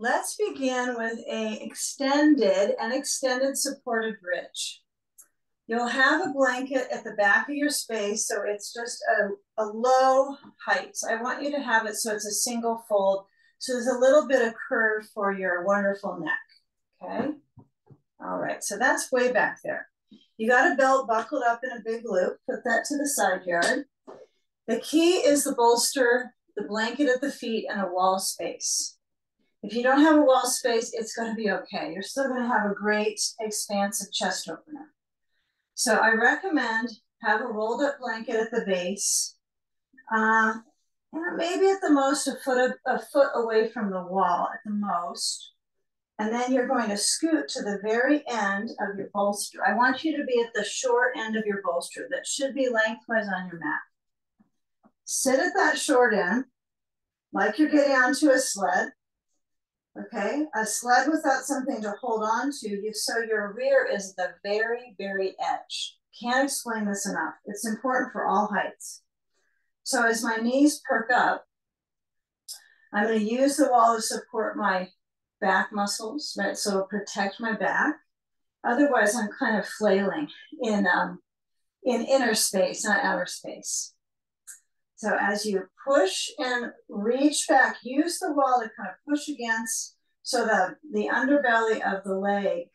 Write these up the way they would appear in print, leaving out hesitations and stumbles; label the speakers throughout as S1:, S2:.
S1: let's begin with an extended supported bridge. You'll have a blanket at the back of your space, so it's just a low height. I want you to have it so it's a single fold, so there's a little bit of curve for your wonderful neck, okay? All right, so that's way back there. You got a belt buckled up in a big loop, put that to the side yard. The key is the bolster, the blanket at the feet, and a wall space. If you don't have a wall space, it's going to be okay. You're still going to have a great expansive chest opener. So I recommend have a rolled up blanket at the base, maybe at the most a foot away from the wall at the most. And then you're going to scoot to the very end of your bolster. I want you to be at the short end of your bolster. That should be lengthwise on your mat. Sit at that short end, like you're getting onto a sled. Okay, a sled without something to hold on to, so your rear is the very, very edge. Can't explain this enough. It's important for all heights. So as my knees perk up, I'm going to use the wall to support my back muscles, right? So it'll protect my back. Otherwise, I'm kind of flailing in inner space, not outer space. So as you push and reach back, use the wall to kind of push against so that the underbelly of the leg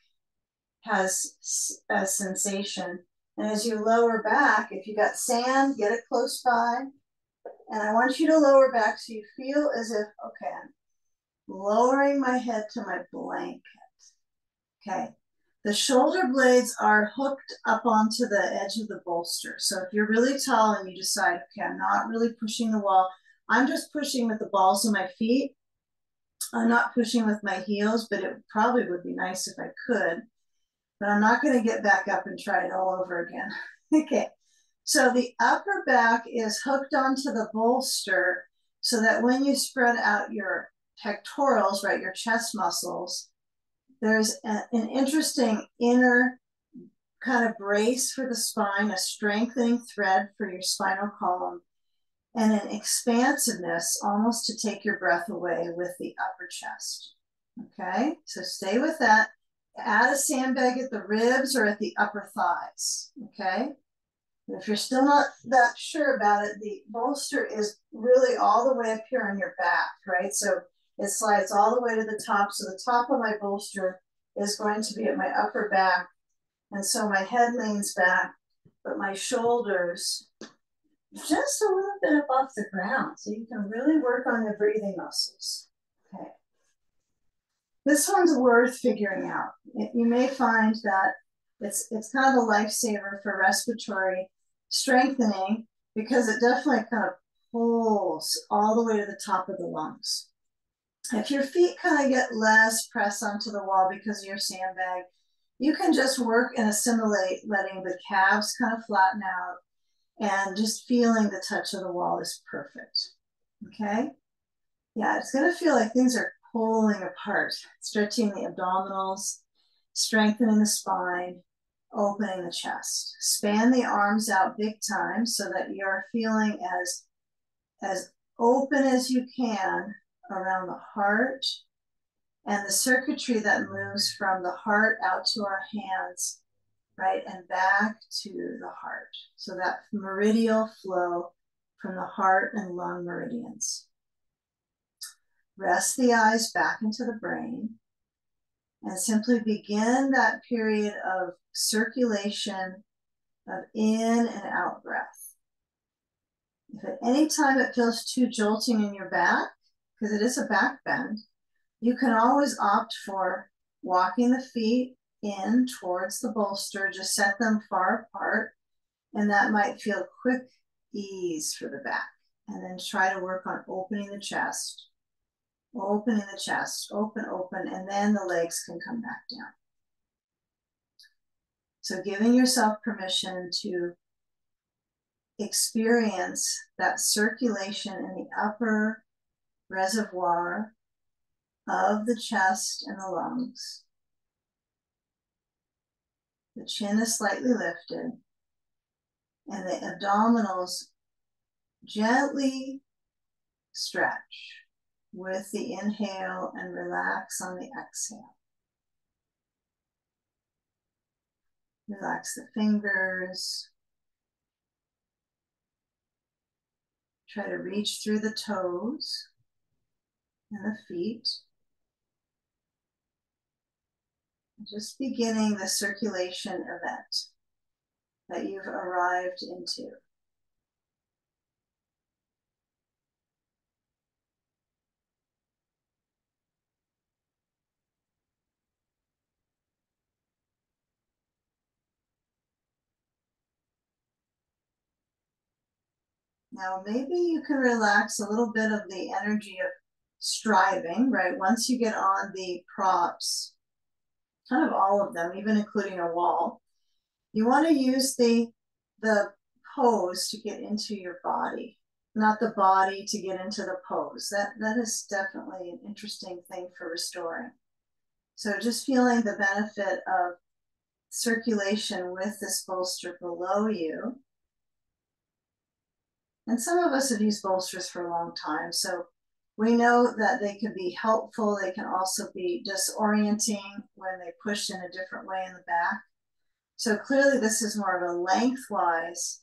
S1: has a sensation. And as you lower back, if you got sand, get it close by. And I want you to lower back so you feel as if, okay, I'm lowering my head to my blanket. Okay. The shoulder blades are hooked up onto the edge of the bolster. So if you're really tall and you decide, okay, I'm not really pushing the wall, I'm just pushing with the balls of my feet. I'm not pushing with my heels, but it probably would be nice if I could. But I'm not going to get back up and try it all over again. Okay. So the upper back is hooked onto the bolster so that when you spread out your pectorals, right, your chest muscles, there's an interesting inner kind of brace for the spine, a strengthening thread for your spinal column, and an expansiveness almost to take your breath away with the upper chest. Okay, so stay with that. Add a sandbag at the ribs or at the upper thighs. Okay, and if you're still not that sure about it, the bolster is really all the way up here on your back, right? So it slides all the way to the top. So the top of my bolster is going to be at my upper back. And so my head leans back, but my shoulders just a little bit above the ground. So you can really work on the breathing muscles. Okay. This one's worth figuring out. You may find that it's kind of a lifesaver for respiratory strengthening because it definitely kind of pulls all the way to the top of the lungs. If your feet kind of get less press onto the wall because of your sandbag, you can just work and assimilate letting the calves kind of flatten out and just feeling the touch of the wall is perfect. Okay? Yeah, it's going to feel like things are pulling apart, stretching the abdominals, strengthening the spine, opening the chest. Span the arms out big time so that you're feeling as open as you can around the heart and the circuitry that moves from the heart out to our hands, right, and back to the heart. So that meridial flow from the heart and lung meridians. Rest the eyes back into the brain and simply begin that period of circulation of in and out breath. If at any time it feels too jolting in your back, because it is a back bend, you can always opt for walking the feet in towards the bolster, just set them far apart, and that might feel quick ease for the back. And then try to work on opening the chest, open, and then the legs can come back down. So giving yourself permission to experience that circulation in the upper reservoir of the chest and the lungs. The chin is slightly lifted and the abdominals gently stretch. with the inhale and relax on the exhale. Relax the fingers. Try to reach through the toes and the feet. Just beginning the circulation event that you've arrived into. Now, maybe you can relax a little bit of the energy of striving, right? Once you get on the props, kind of all of them, even including a wall, you want to use the pose to get into your body, not the body to get into the pose. That is definitely an interesting thing for restoring. So just feeling the benefit of circulation with this bolster below you. And some of us have used bolsters for a long time, so we know that they can be helpful. They can also be disorienting when they push in a different way in the back. So clearly this is more of a lengthwise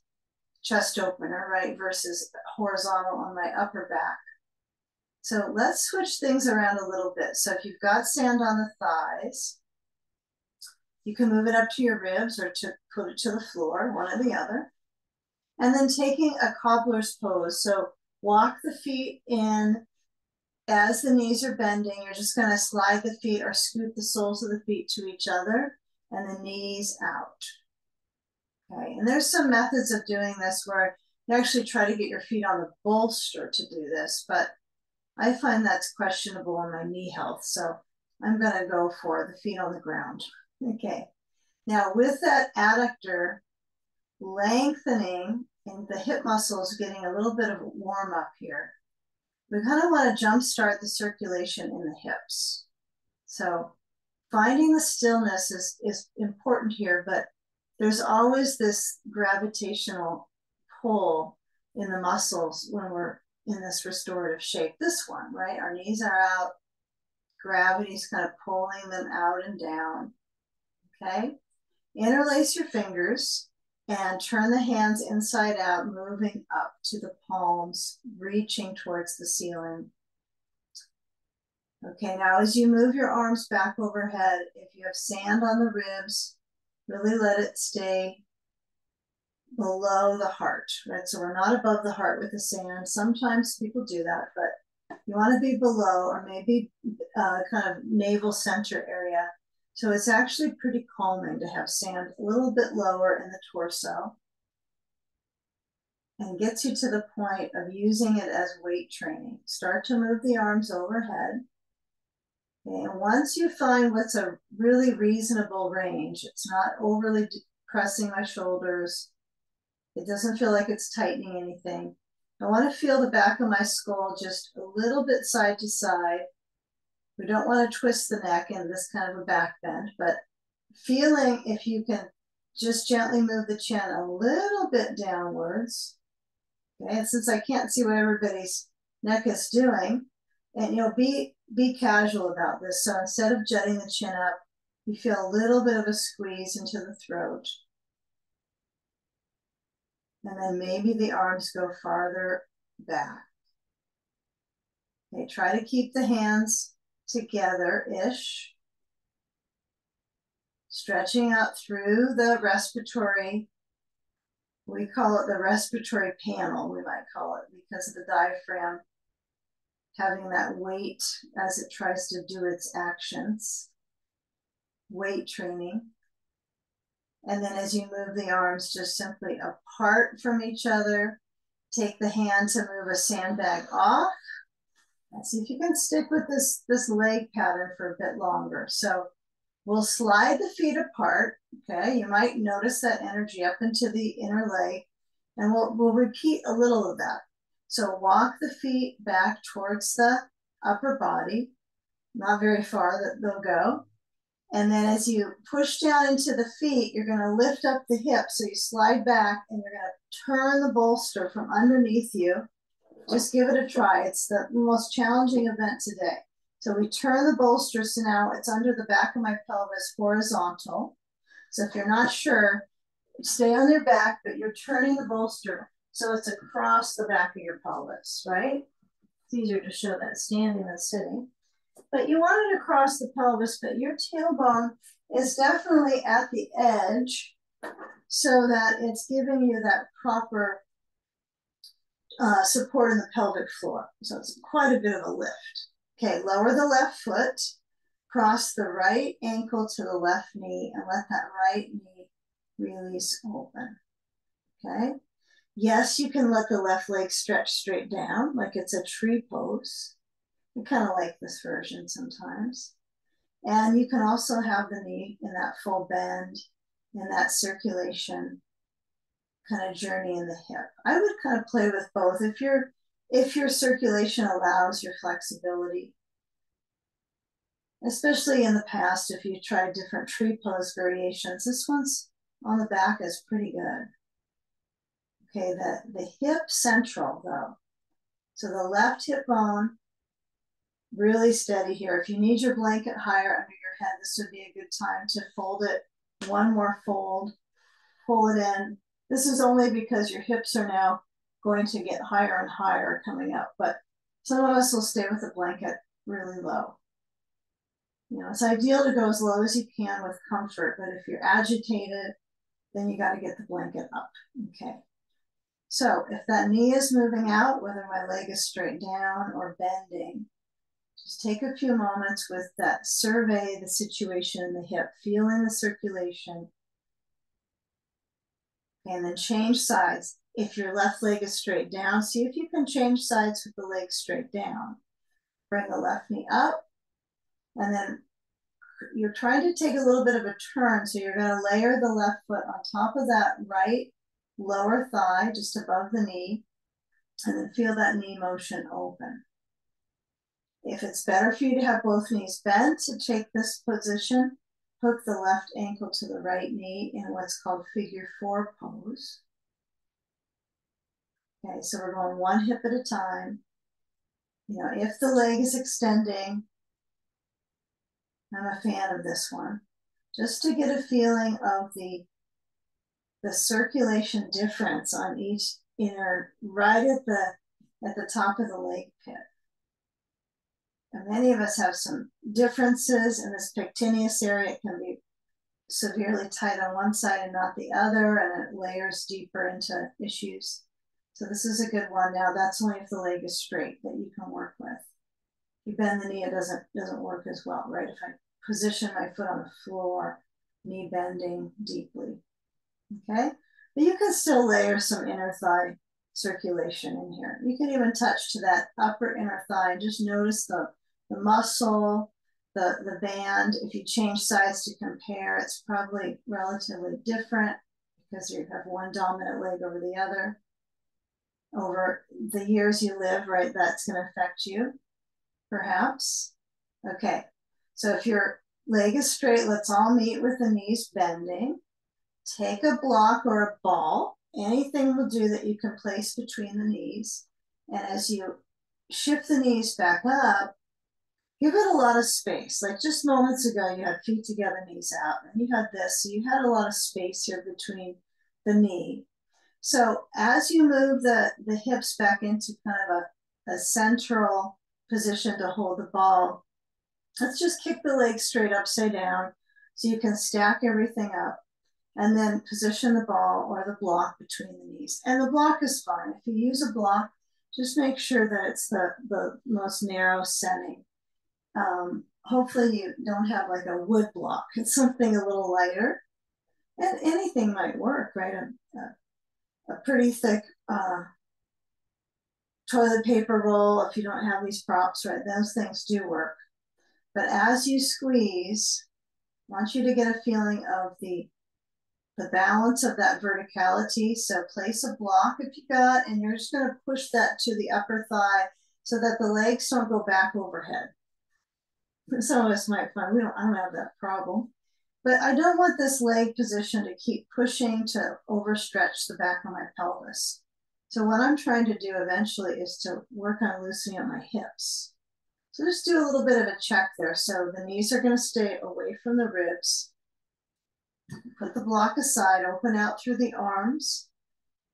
S1: chest opener, right, versus horizontal on my upper back. So let's switch things around a little bit. So if you've got sand on the thighs, you can move it up to your ribs or to put it to the floor, one or the other. And then taking a cobbler's pose. So walk the feet in as the knees are bending. You're just going to slide the feet or scoot the soles of the feet to each other and the knees out. Okay, and there's some methods of doing this where you actually try to get your feet on the bolster to do this, but I find that's questionable in my knee health. So I'm going to go for the feet on the ground. Okay, now with that adductor lengthening and the hip muscles getting a little bit of a warm up here, we kind of want to jumpstart the circulation in the hips. So finding the stillness is important here, but there's always this gravitational pull in the muscles when we're in this restorative shape. This one, right? Our knees are out, gravity's kind of pulling them out and down. Okay? Interlace your fingers and turn the hands inside out, moving up to the palms, reaching towards the ceiling. Okay, now as you move your arms back overhead, if you have sand on the ribs, really let it stay below the heart, right? So we're not above the heart with the sand. Sometimes people do that, but you want to be below or maybe kind of navel center area. So it's actually pretty calming to have sand a little bit lower in the torso and gets you to the point of using it as weight training. Start to move the arms overhead. Okay, and once you find what's a really reasonable range, it's not overly pressing my shoulders, it doesn't feel like it's tightening anything. I want to feel the back of my skull just a little bit side to side. We don't want to twist the neck in this kind of a back bend, but feeling if you can just gently move the chin a little bit downwards. Okay, and since I can't see what everybody's neck is doing, and be casual about this. So instead of jutting the chin up, you feel a little bit of a squeeze into the throat. And then maybe the arms go farther back. Okay, try to keep the hands together-ish. Stretching out through the respiratory, we call it the respiratory panel, we might call it, because of the diaphragm having that weight as it tries to do its actions. Weight training. And then as you move the arms just simply apart from each other, take the hand to move a sandbag off. And see if you can stick with this leg pattern for a bit longer. So we'll slide the feet apart. Okay, you might notice that energy up into the inner leg, and we'll repeat a little of that. So walk the feet back towards the upper body, not very far that they'll go. And then as you push down into the feet, you're going to lift up the hips. So you slide back and you're going to turn the bolster from underneath you Just give it a try. It's the most challenging event today. So we turn the bolster, so now it's under the back of my pelvis, horizontal. So if you're not sure, stay on your back, but you're turning the bolster so it's across the back of your pelvis, right? It's easier to show that standing than sitting. But you want it across the pelvis, but your tailbone is definitely at the edge so that it's giving you that proper support in the pelvic floor. So it's quite a bit of a lift. Okay, lower the left foot, cross the right ankle to the left knee, and let that right knee release open. Okay. Yes, you can let the left leg stretch straight down like it's a tree pose. I kind of like this version sometimes. And you can also have the knee in that full bend, in that circulation kind of journey in the hip. I would kind of play with both. If your circulation allows your flexibility, especially in the past, if you tried different tree pose variations, this one's on the back is pretty good. Okay, the hip central though. So the left hip bone, really steady here. If you need your blanket higher under your head, this would be a good time to fold it. One more fold, pull it in. This is only because your hips are now going to get higher and higher coming up, but some of us will stay with the blanket really low. You know, it's ideal to go as low as you can with comfort, but if you're agitated, then you got to get the blanket up. Okay. So if that knee is moving out, whether my leg is straight down or bending, just take a few moments with that, survey the situation in the hip, feeling the circulation, and then change sides. If your left leg is straight down, see if you can change sides with the leg straight down. Bring the left knee up, and then you're trying to take a little bit of a turn, so you're going to layer the left foot on top of that right lower thigh, just above the knee, and then feel that knee motion open. If it's better for you to have both knees bent to take this position, hook the left ankle to the right knee in what's called figure 4 pose. Okay, so we're going one hip at a time. You know, if the leg is extending, I'm a fan of this one, just to get a feeling of the circulation difference on each inner, right at the top of the leg pit. And many of us have some differences in this pectineus area. It can be severely tight on one side and not the other, and it layers deeper into issues. So this is a good one. Now that's only if the leg is straight that you can work with. If you bend the knee, it doesn't work as well, right? If I position my foot on the floor, knee bending deeply, okay? But you can still layer some inner thigh circulation in here. You can even touch to that upper inner thigh and just notice the muscle, the band. If you change sides to compare, it's probably relatively different because you have one dominant leg over the other. Over the years you live, right, that's going to affect you, perhaps. Okay, so if your leg is straight, let's all meet with the knees bending. Take a block or a ball, anything will do that you can place between the knees. And as you shift the knees back up, give it a lot of space. Like just moments ago, you had feet together, knees out, and you had this. So you had a lot of space here between the knee. So as you move the hips back into kind of a central position to hold the ball, let's just kick the legs straight upside down so you can stack everything up. And then position the ball or the block between the knees. And the block is fine. If you use a block, just make sure that it's the most narrow setting. Hopefully you don't have like a wood block. It's something a little lighter. And anything might work, right? A pretty thick toilet paper roll, if you don't have these props, right? Those things do work. But as you squeeze, I want you to get a feeling of the balance of that verticality. So place a block if you got, and you're just going to push that to the upper thigh so that the legs don't go back overhead. Some of us might find I don't have that problem, but I don't want this leg position to keep pushing to overstretch the back of my pelvis. So what I'm trying to do eventually is to work on loosening up my hips. So just do a little bit of a check there. So the knees are going to stay away from the ribs. Put the block aside, open out through the arms.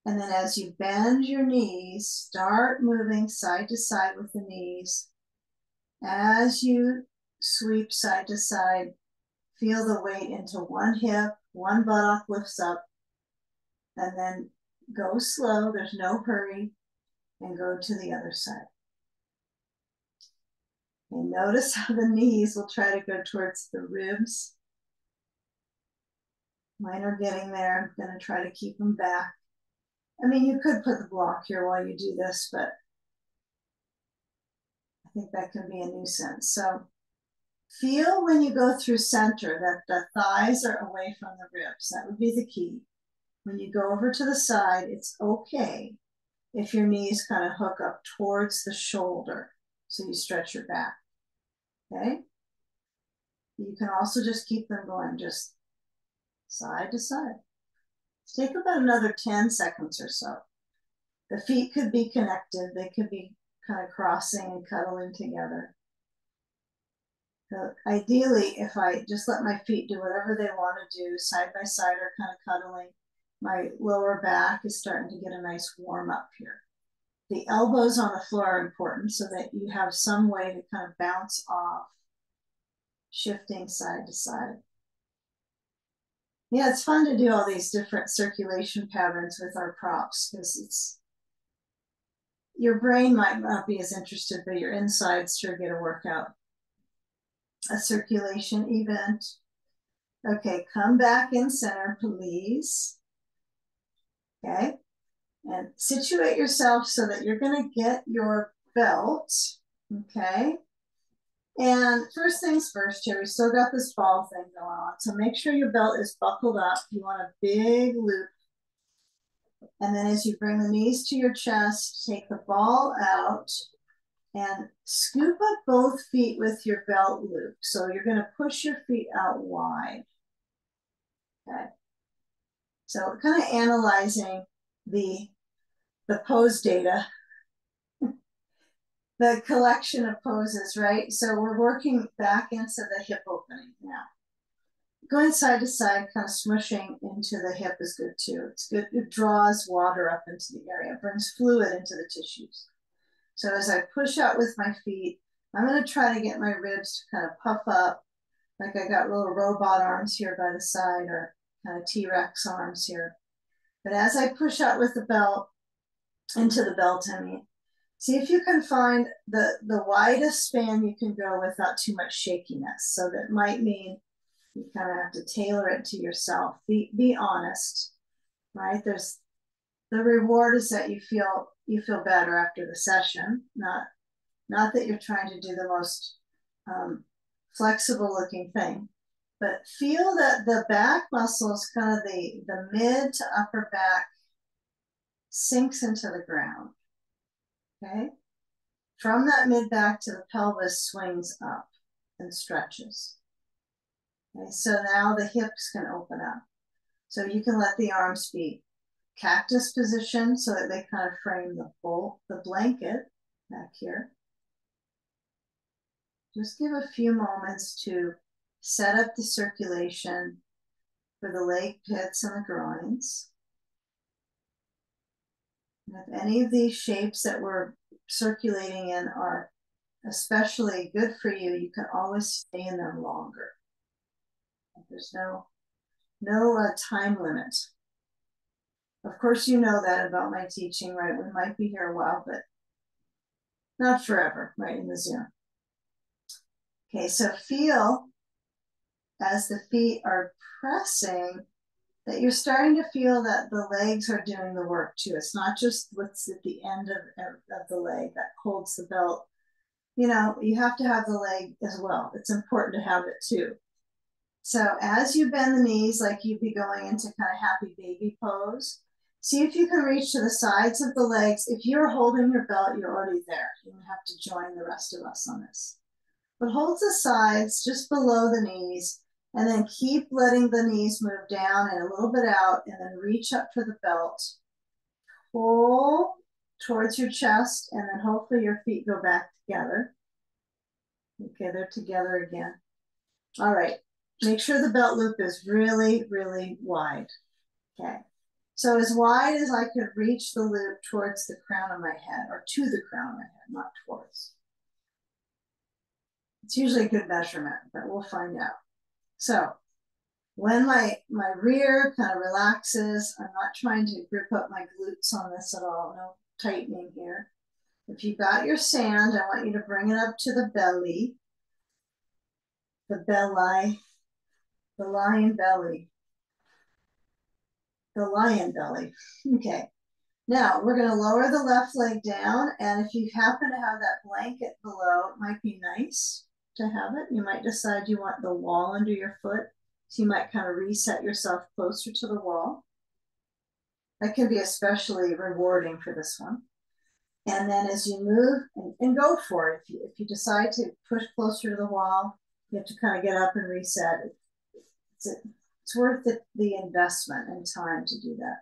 S1: And then as you bend your knees, start moving side to side with the knees. As you sweep side to side, feel the weight into one hip, one buttock lifts up, and then go slow, there's no hurry, and go to the other side. And notice how the knees will try to go towards the ribs. Mine are getting there. I'm going to try to keep them back. I mean, you could put the block here while you do this, but I think that can be a nuisance. So feel when you go through center that the thighs are away from the ribs. That would be the key. When you go over to the side, it's okay if your knees kind of hook up towards the shoulder. So you stretch your back, okay? You can also just keep them going just side to side. Take about another 10 seconds or so. The feet could be connected. They could be kind of crossing and cuddling together. So ideally, if I just let my feet do whatever they want to do, side by side or kind of cuddling, my lower back is starting to get a nice warm up here. The elbows on the floor are important so that you have some way to kind of bounce off, shifting side to side. Yeah, it's fun to do all these different circulation patterns with our props because your brain might not be as interested, but your insides sure get a workout. A circulation event. Okay, come back in center, please. Okay, and situate yourself so that you're going to get your belt. Okay, and first things first here, we still got this ball thing going on. So make sure your belt is buckled up. You want a big loop. And then as you bring the knees to your chest, take the ball out and scoop up both feet with your belt loop. So you're going to push your feet out wide. Okay. So kind of analyzing the pose data, the collection of poses, right? So we're working back into the hip opening now. Going side to side, kind of smushing into the hip is good too. It's good. It draws water up into the area, brings fluid into the tissues. So as I push out with my feet, I'm going to try to get my ribs to kind of puff up, like I got little robot arms here by the side or kind of T-Rex arms here. But as I push out with the belt, into the belt, I mean, see if you can find the widest span you can go without too much shakiness. So that might mean you kind of have to tailor it to yourself. Be honest, right? There's the reward is that you feel better after the session, not that you're trying to do the most flexible looking thing, but feel that the back muscles, kind of the mid to upper back, sinks into the ground. Okay, from that mid back to the pelvis swings up and stretches. Okay, so now the hips can open up. So you can let the arms be cactus position so that they kind of frame the blanket back here. Just give a few moments to set up the circulation for the leg pits and the groins. And if any of these shapes that we're circulating in are especially good for you, you can always stay in them longer. There's no time limit. Of course, you know that about my teaching, right? We might be here a while, but not forever, right, in the Zoom. Okay, so feel as the feet are pressing that you're starting to feel that the legs are doing the work too. It's not just what's at the end of the leg that holds the belt. You know, you have to have the leg as well. It's important to have it too. So as you bend the knees, like you'd be going into kind of happy baby pose, see if you can reach to the sides of the legs. If you're holding your belt, you're already there. You don't have to join the rest of us on this. But hold the sides just below the knees, and then keep letting the knees move down and a little bit out, and then reach up for the belt. Pull towards your chest, and then hopefully your feet go back together. Okay, they're together again. All right, make sure the belt loop is really, really wide. Okay, so as wide as I could reach the loop towards the crown of my head, or to the crown of my head, not towards. It's usually a good measurement, but we'll find out. So when my rear kind of relaxes, I'm not trying to grip up my glutes on this at all, no tightening here. If you've got your sand, I want you to bring it up to the belly, the belly, the lion belly, the lion belly. Okay. Now we're going to lower the left leg down, and if you happen to have that blanket below, it might be nice to have it. You might decide you want the wall under your foot, so you might kind of reset yourself closer to the wall. That can be especially rewarding for this one. And then as you move, and go for it. If you decide to push closer to the wall, you have to kind of get up and reset. It's worth the investment and time to do that.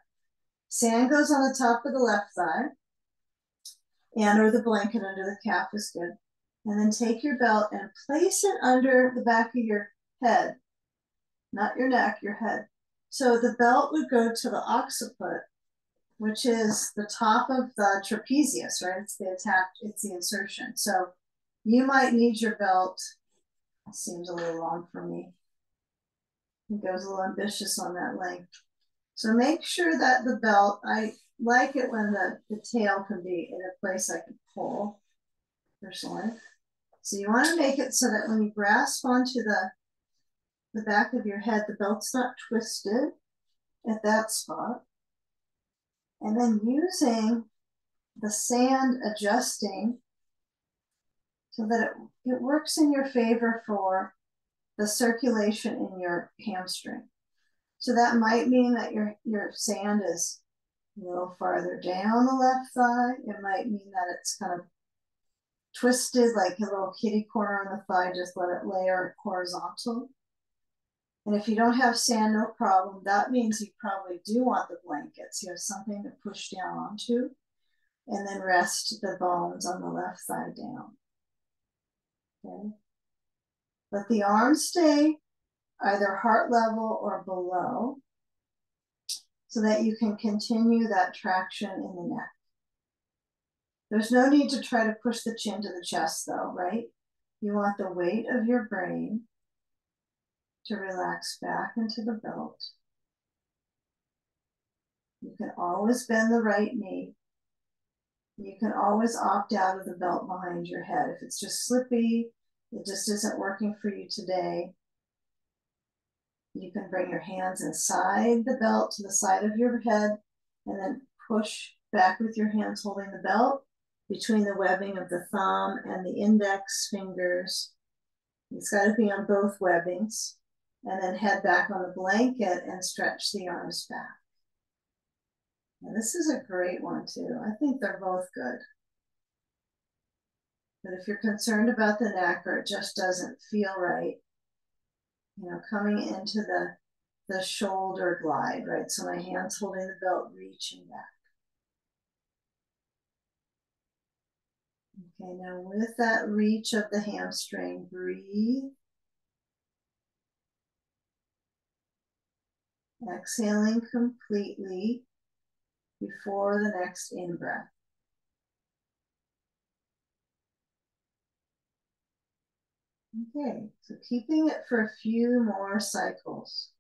S1: Sand goes on the top of the left thigh, and or the blanket under the calf is good. And then take your belt and place it under the back of your head, not your neck, your head. So the belt would go to the occiput, which is the top of the trapezius, right? It's the insertion. So you might need your belt. It seems a little long for me. It goes a little ambitious on that length. So make sure that the belt, I like it when the tail can be in a place I can pull, personally. So you want to make it so that when you grasp onto the back of your head, the belt's not twisted at that spot. And then using the sand adjusting so that it works in your favor for the circulation in your hamstring. So that might mean that your sand is a little farther down the left thigh. It might mean that it's kind of twisted like a little kitty corner on the thigh, just let it layer horizontal. And if you don't have sand, no problem. That means you probably do want the blankets. You have something to push down onto, and then rest the bones on the left thigh down. Okay. Let the arms stay either heart level or below so that you can continue that traction in the neck. There's no need to try to push the chin to the chest though, right? You want the weight of your brain to relax back into the belt. You can always bend the right knee. You can always opt out of the belt behind your head. If it's just slippy, it just isn't working for you today, you can bring your hands inside the belt to the side of your head and then push back with your hands holding the belt between the webbing of the thumb and the index fingers. It's got to be on both webbings. And then head back on the blanket and stretch the arms back. Now, this is a great one too. I think they're both good. But if you're concerned about the neck or it just doesn't feel right, coming into the shoulder glide, right? So my hand's holding the belt, reaching back. Okay, now with that reach of the hamstring, breathe. Exhaling completely before the next in-breath. Okay, so keeping it for a few more cycles.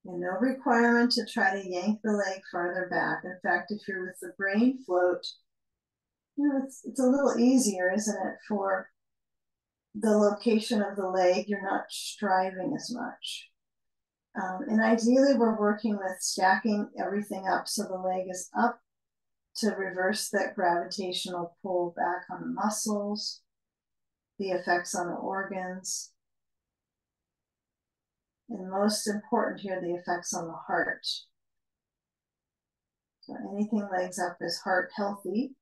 S1: And no requirement to try to yank the leg farther back. In fact, if you're with the brain float, it's a little easier, isn't it, for the location of the leg, you're not striving as much. And ideally, we're working with stacking everything up so the leg is up to reverse that gravitational pull back on the muscles, the effects on the organs, and most important here, the effects on the heart. So anything legs up is heart healthy,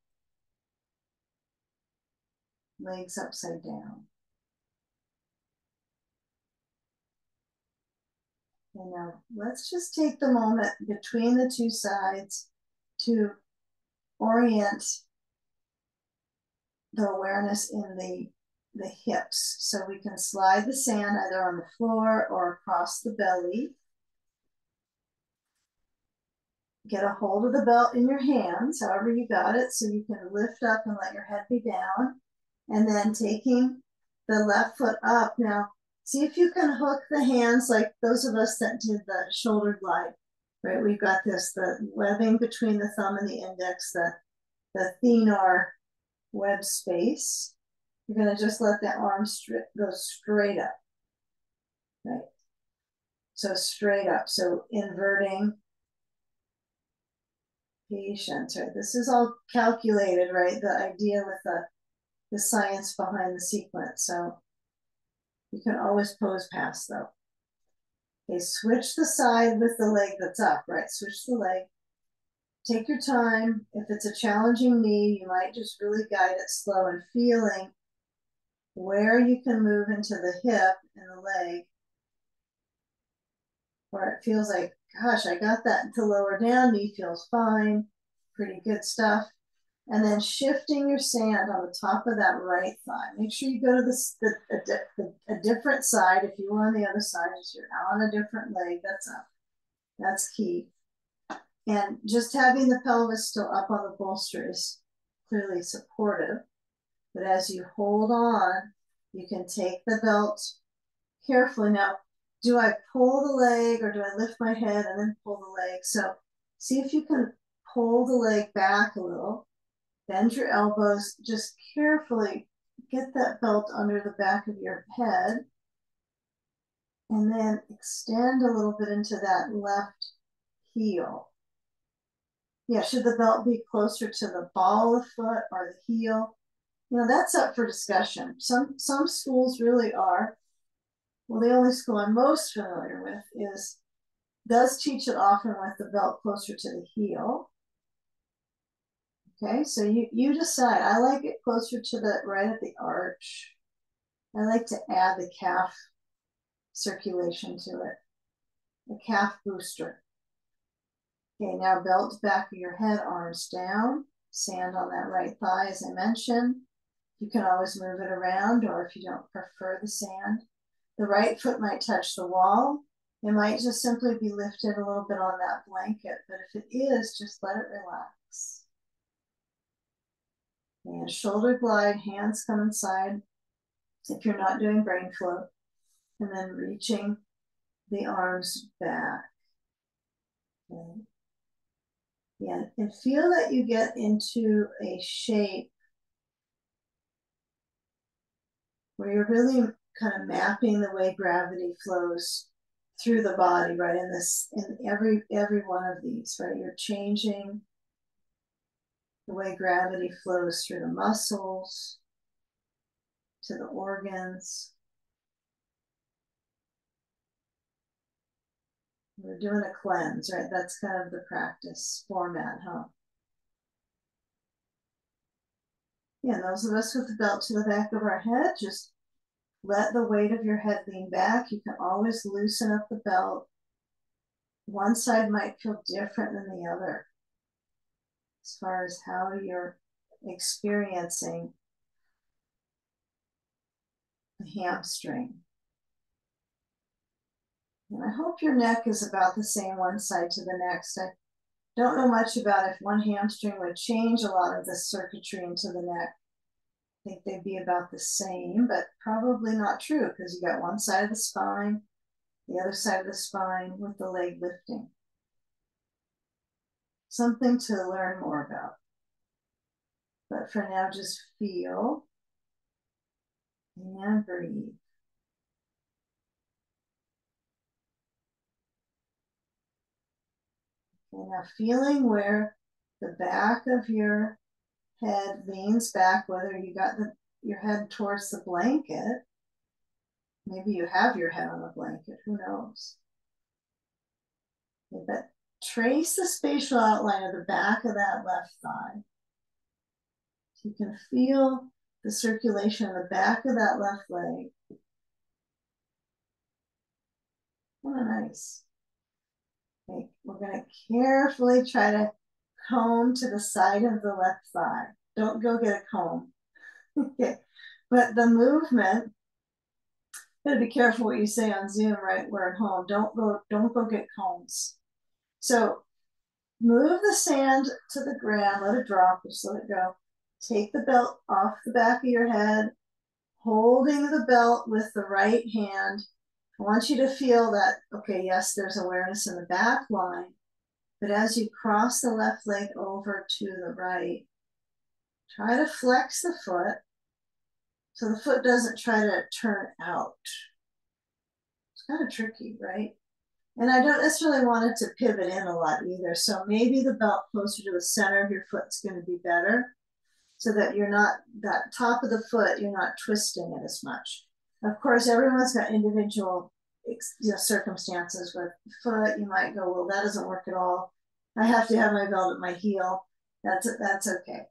S1: legs upside down. Okay, now let's just take the moment between the two sides to orient the awareness in the hips. So we can slide the sand either on the floor or across the belly. Get a hold of the belt in your hands, however you got it, so you can lift up and let your head be down. And then taking the left foot up. Now, see if you can hook the hands like those of us that did the shoulder glide, right? We've got this, the webbing between the thumb and the index, the thenar web space. You're going to just let the arm go straight up, right? So straight up, so inverting patience, right? This is all calculated, right? The idea with the science behind the sequence. So you can always pose past though. Okay, switch the side with the leg that's up, right? Switch the leg. Take your time. If it's a challenging knee, you might just really guide it slow and feeling where you can move into the hip and the leg, where it feels like, gosh, I got that to lower down, knee feels fine, pretty good stuff. And then shifting your sand on the top of that right thigh. Make sure you go to a different side. If you were on the other side, as you're on a different leg, that's up. That's key. And just having the pelvis still up on the bolster is clearly supportive. But as you hold on, you can take the belt carefully. Now, do I pull the leg or do I lift my head and then pull the leg? So see if you can pull the leg back a little. Bend your elbows, just carefully get that belt under the back of your head. And then extend a little bit into that left heel. Yeah, should the belt be closer to the ball of the foot or the heel? You know, that's up for discussion. Some schools really are. Well, the only school I'm most familiar with does teach it often with the belt closer to the heel. Okay, so you decide. I like it closer to the right at the arch. I like to add the calf circulation to it, the calf booster. Okay, now belt back of your head, arms down, sand on that right thigh, as I mentioned. You can always move it around, or if you don't prefer the sand, the right foot might touch the wall. It might just simply be lifted a little bit on that blanket, but if it is, just let it relax. And shoulder glide, hands come inside if you're not doing brain float, and then reaching the arms back. Okay. Yeah, and feel that you get into a shape where you're really kind of mapping the way gravity flows through the body, right? In every one of these, right? You're changing the way gravity flows through the muscles, to the organs. We're doing a cleanse, right? That's kind of the practice format, huh? Yeah, those of us with the belt to the back of our head, just let the weight of your head lean back. You can always loosen up the belt. One side might feel different than the other as far as how you're experiencing the hamstring. And I hope your neck is about the same one side to the next. I don't know much about if one hamstring would change a lot of the circuitry into the neck. I think they'd be about the same, but probably not true because you got one side of the spine, the other side of the spine with the leg lifting. Something to learn more about. But for now, just feel and breathe. Okay, now feeling where the back of your head leans back, whether you got your head towards the blanket. Maybe you have your head on the blanket, who knows? Okay, but trace the spatial outline of the back of that left thigh. So you can feel the circulation in the back of that left leg. Oh, nice. Okay, we're gonna carefully try to comb to the side of the left thigh. Don't go get a comb. Okay, but the movement, gotta be careful what you say on Zoom, right? We're at home. Don't go get combs. So move the sand to the ground, let it drop, just let it go. Take the belt off the back of your head, holding the belt with the right hand. I want you to feel that, okay, yes, there's awareness in the back line, but as you cross the left leg over to the right, try to flex the foot so the foot doesn't try to turn out. It's kind of tricky, right? And I don't necessarily want it to pivot in a lot either. So maybe the belt closer to the center of your foot is going to be better so that you're not, that top of the foot, you're not twisting it as much. Of course, everyone's got individual circumstances with foot. You might go, well, that doesn't work at all. I have to have my belt at my heel. That's okay.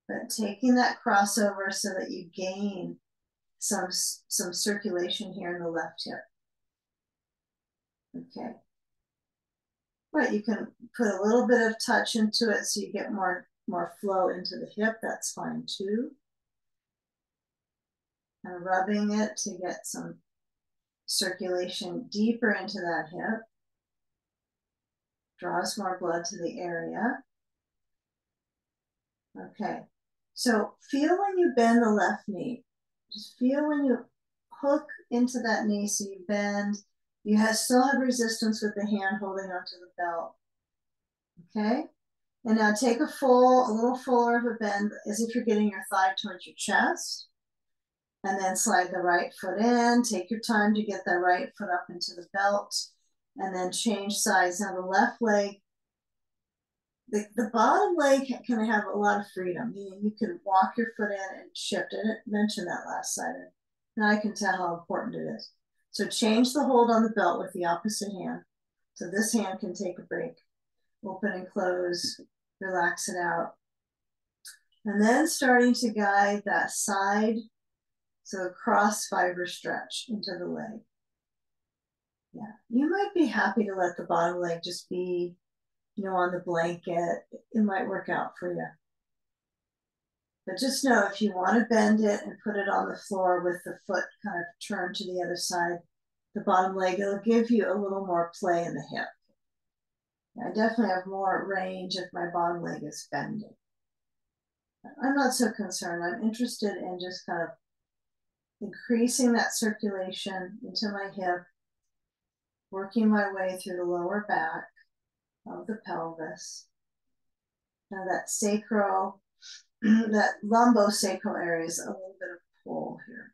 S1: But taking that crossover so that you gain some circulation here in the left hip. Okay. Right, you can put a little bit of touch into it so you get more flow into the hip. That's fine too. And rubbing it to get some circulation deeper into that hip. Draws more blood to the area. Okay, so feel when you bend the left knee. Just feel when you hook into that knee so you bend. You still have resistance with the hand holding onto the belt. Okay, and now take a little fuller of a bend as if you're getting your thigh towards your chest. And then slide the right foot in. Take your time to get the right foot up into the belt. And then change sides. Now the left leg, the bottom leg can have a lot of freedom. You can walk your foot in and shift. I didn't mention that last side. And I can tell how important it is. So change the hold on the belt with the opposite hand. So this hand can take a break. Open and close, relax it out. And then starting to guide that side, so cross fiber stretch into the leg. Yeah, you might be happy to let the bottom leg just be, on the blanket. It might work out for you. But just know if you want to bend it and put it on the floor with the foot kind of turned to the other side, the bottom leg, it'll give you a little more play in the hip. I definitely have more range if my bottom leg is bending. I'm not so concerned. I'm interested in just kind of increasing that circulation into my hip, working my way through the lower back of the pelvis. Now that sacral, that lumbosacral area is a little bit of pull here.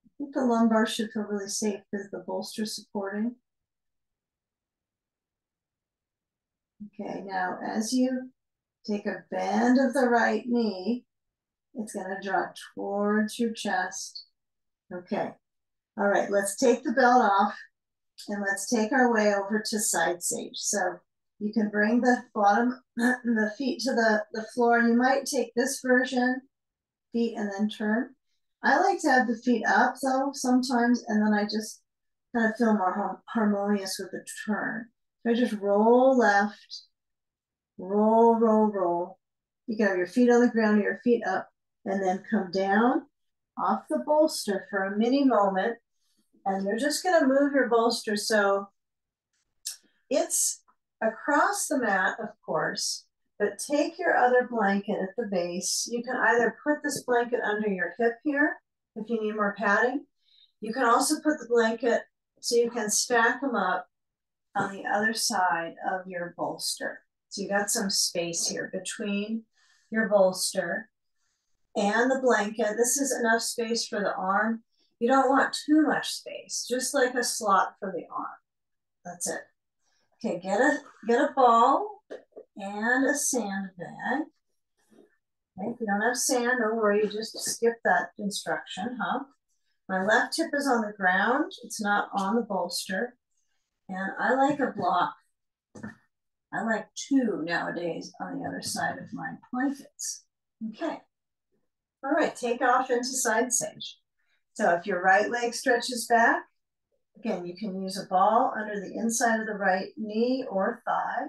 S1: I think the lumbar should feel really safe because the bolster supporting. Okay, now as you take a bend of the right knee, it's going to draw towards your chest. Okay. All right, let's take the belt off and let's take our way over to side sage. So you can bring the the feet to the floor. You might take this version, feet and then turn. I like to have the feet up though sometimes, and then I just kind of feel more harmonious with the turn. So I just roll left, roll, roll, roll. You can have your feet on the ground or your feet up, and then come down off the bolster for a mini moment. And you're just going to move your bolster so it's across the mat, of course, but take your other blanket at the base. You can either put this blanket under your hip here if you need more padding. You can also put the blanket so you can stack them up on the other side of your bolster. So you got some space here between your bolster and the blanket. This is enough space for the arm. You don't want too much space, just like a slot for the arm. That's it. Okay, get a ball and a sandbag. Okay, if you don't have sand, don't worry, you just skip that instruction, huh? My left hip is on the ground. It's not on the bolster. And I like a block. I like 2 nowadays on the other side of my blankets. Okay. All right, take off into side sage. So if your right leg stretches back, Again, you can use a ball under the inside of the right knee or thigh,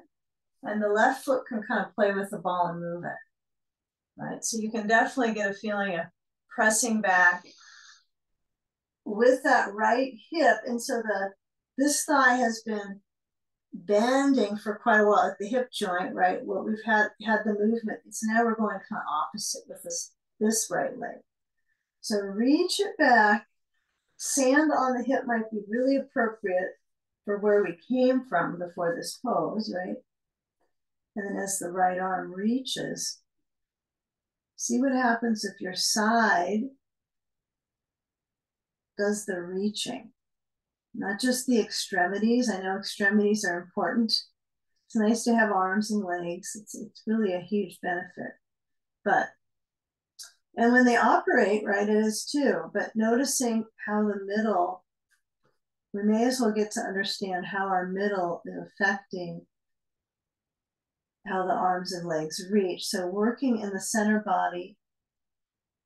S1: and the left foot can kind of play with the ball and move it, right? So you can definitely get a feeling of pressing back with that right hip. And so this thigh has been bending for quite a while at the hip joint, right? Well, we've had the movement. So now we're going kind of opposite with this right leg. So reach it back. Sand on the hip might be really appropriate for where we came from before this pose, right? And then as the right arm reaches, see what happens if your side does the reaching, not just the extremities. I know extremities are important. It's nice to have arms and legs. It's really a huge benefit. And when they operate, right, it is too. But noticing how the middle, we may as well get to understand how our middle is affecting how the arms and legs reach. So working in the center body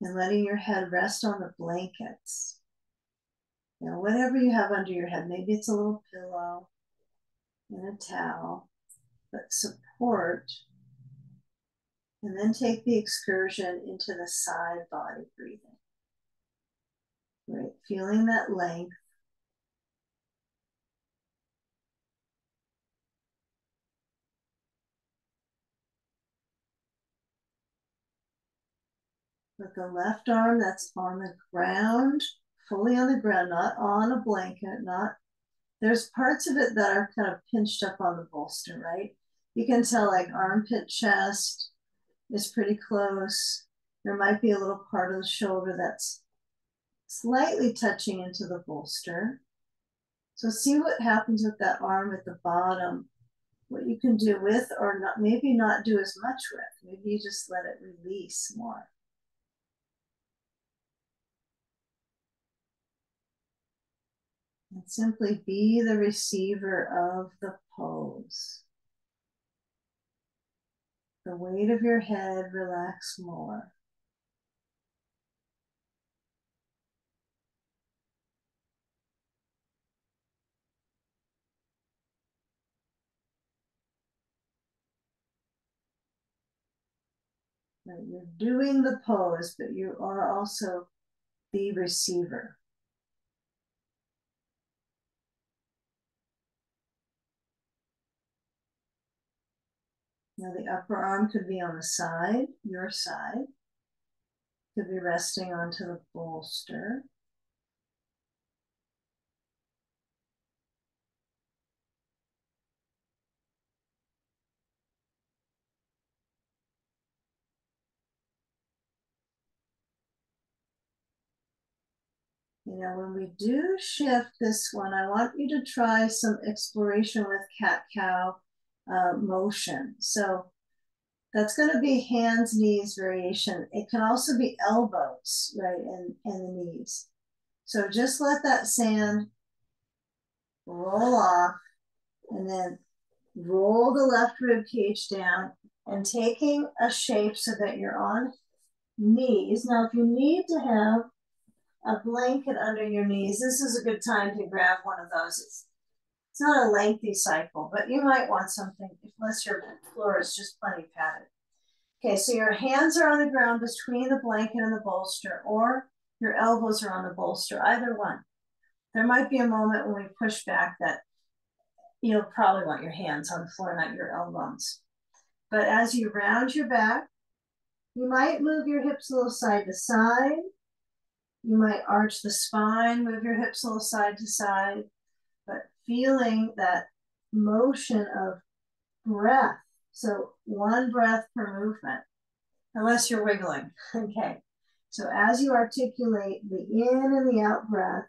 S1: and letting your head rest on the blankets. You know, whatever you have under your head, maybe it's a little pillow and a towel, but support. And then take the excursion into the side body breathing. Right, feeling that length. With the left arm that's on the ground, fully on the ground, not on a blanket, there's parts of it that are kind of pinched up on the bolster, right? You can tell like armpit chest is pretty close. There might be a little part of the shoulder that's slightly touching into the bolster. So see what happens with that arm at the bottom, what you can do with or not, maybe not do as much with. Maybe you just let it release more. And simply be the receiver of the pose. The weight of your head relax more. Right? You're doing the pose, but you are also the receiver. Now the upper arm could be on the side, your side. Could be resting onto the bolster. You know, when we do shift this one, I want you to try some exploration with cat-cow motion. So that's going to be hands, knees variation. It can also be elbows, right, and the knees. So just let that sand roll off and then roll the left rib cage down and taking a shape so that you're on knees. Now, if you need to have a blanket under your knees, this is a good time to grab one of those. It's not a lengthy cycle, but you might want something unless your floor is just plenty padded. Okay, so your hands are on the ground between the blanket and the bolster, or your elbows are on the bolster, either one. There might be a moment when we push back that you'll probably want your hands on the floor, not your elbows. But as you round your back, you might move your hips a little side to side. You might arch the spine, move your hips a little side to side, but feeling that motion of breath. So one breath per movement, unless you're wiggling. Okay. So as you articulate the in and the out breath,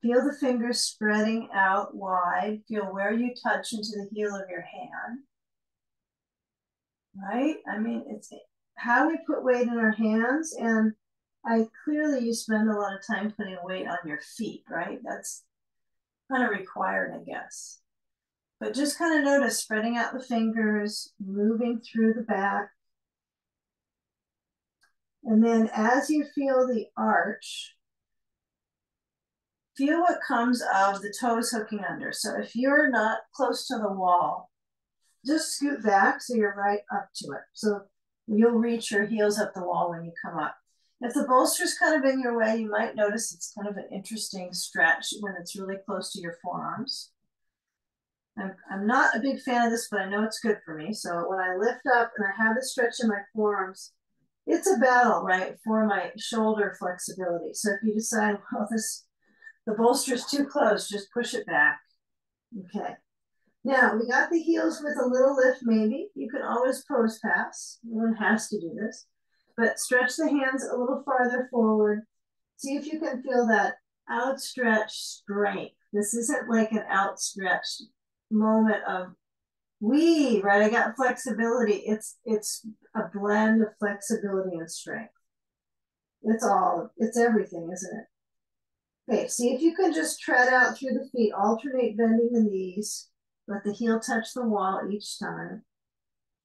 S1: feel the fingers spreading out wide. Feel where you touch into the heel of your hand. Right? I mean, it's how we put weight in our hands, and you spend a lot of time putting weight on your feet, right? That's kind of required, I guess. But just kind of notice spreading out the fingers, moving through the back. And then as you feel the arch, Feel what comes of the toes hooking under. So if you're not close to the wall, just scoot back so you're right up to it. So you'll reach your heels up the wall when you come up. If the bolster's kind of in your way, you might notice it's kind of an interesting stretch when it's really close to your forearms. I'm not a big fan of this, but I know it's good for me. So when I lift up and I have the stretch in my forearms, it's a battle, right, for my shoulder flexibility. So if you decide, well, the bolster's too close, just push it back. Okay. Now we got the heels with a little lift, maybe. You can always pose pass. No one has to do this, but stretch the hands a little farther forward. See if you can feel that outstretched strength. This isn't like an outstretched moment of wee, right? I got flexibility. It's a blend of flexibility and strength. It's everything, isn't it? Okay, see if you can just tread out through the feet, alternate bending the knees, let the heel touch the wall each time.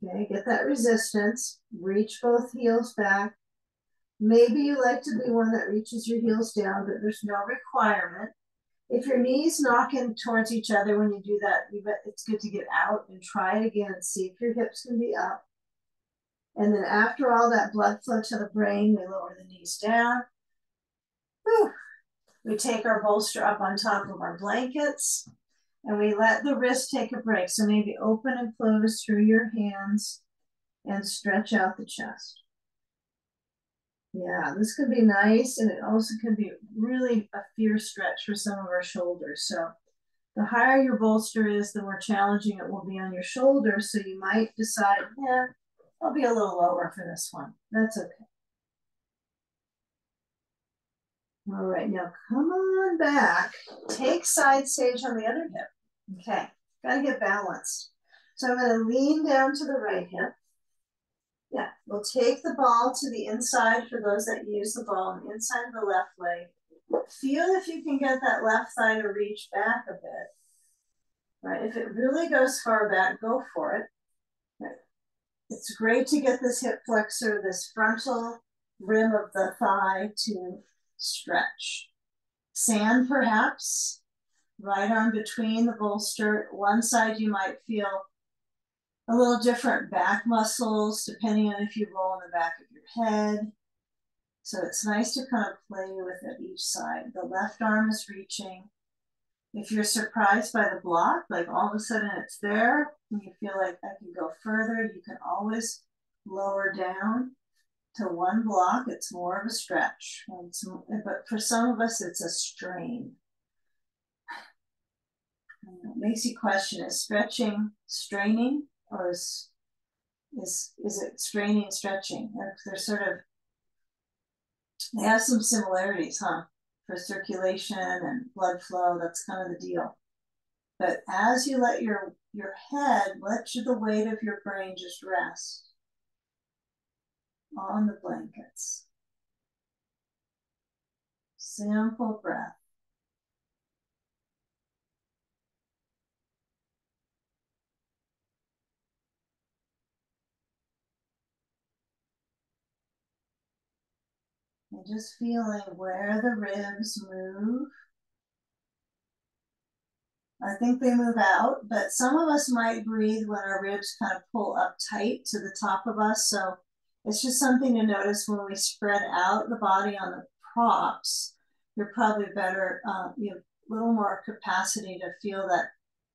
S1: Okay, get that resistance, reach both heels back. Maybe you like to be one that reaches your heels down, but there's no requirement. If your knees knocking towards each other when you do that, it's good to get out and try it again and see if your hips can be up. And then after all that blood flow to the brain, we lower the knees down. Whew. We take our bolster up on top of our blankets and we let the wrist take a break. So maybe open and close through your hands and stretch out the chest. Yeah, this can be nice, and it also can be really a fierce stretch for some of our shoulders. So the higher your bolster is, the more challenging it will be on your shoulders. So you might decide, yeah, I'll be a little lower for this one. That's okay. All right, now come on back. Take side stage on the other hip. Okay, gotta get balanced. So I'm gonna lean down to the right hip. Yeah, we'll take the ball to the inside for those that use the ball on the inside of the left leg. Feel if you can get that left thigh to reach back a bit. Right, if it really goes far back, go for it. Right. It's great to get this hip flexor, this frontal rim of the thigh to stretch. Sand perhaps, right arm between the bolster. One side you might feel a little different back muscles depending on if you roll on the back of your head. So it's nice to kind of play with it each side. The left arm is reaching. If you're surprised by the block, like all of a sudden it's there, and you feel like I can go further, you can always lower down to one block. It's more of a stretch. But for some of us, it's a strain. It makes you question, is stretching straining, or is it straining, stretching? They're sort of, they have some similarities, huh? For circulation and blood flow, that's kind of the deal. But as you let your head, the weight of your brain just rest on the blankets. Simple breath. And just feeling where the ribs move. I think they move out, but some of us might breathe when our ribs kind of pull up tight to the top of us. So it's just something to notice when we spread out the body on the props. You're probably better, you have a little more capacity to feel that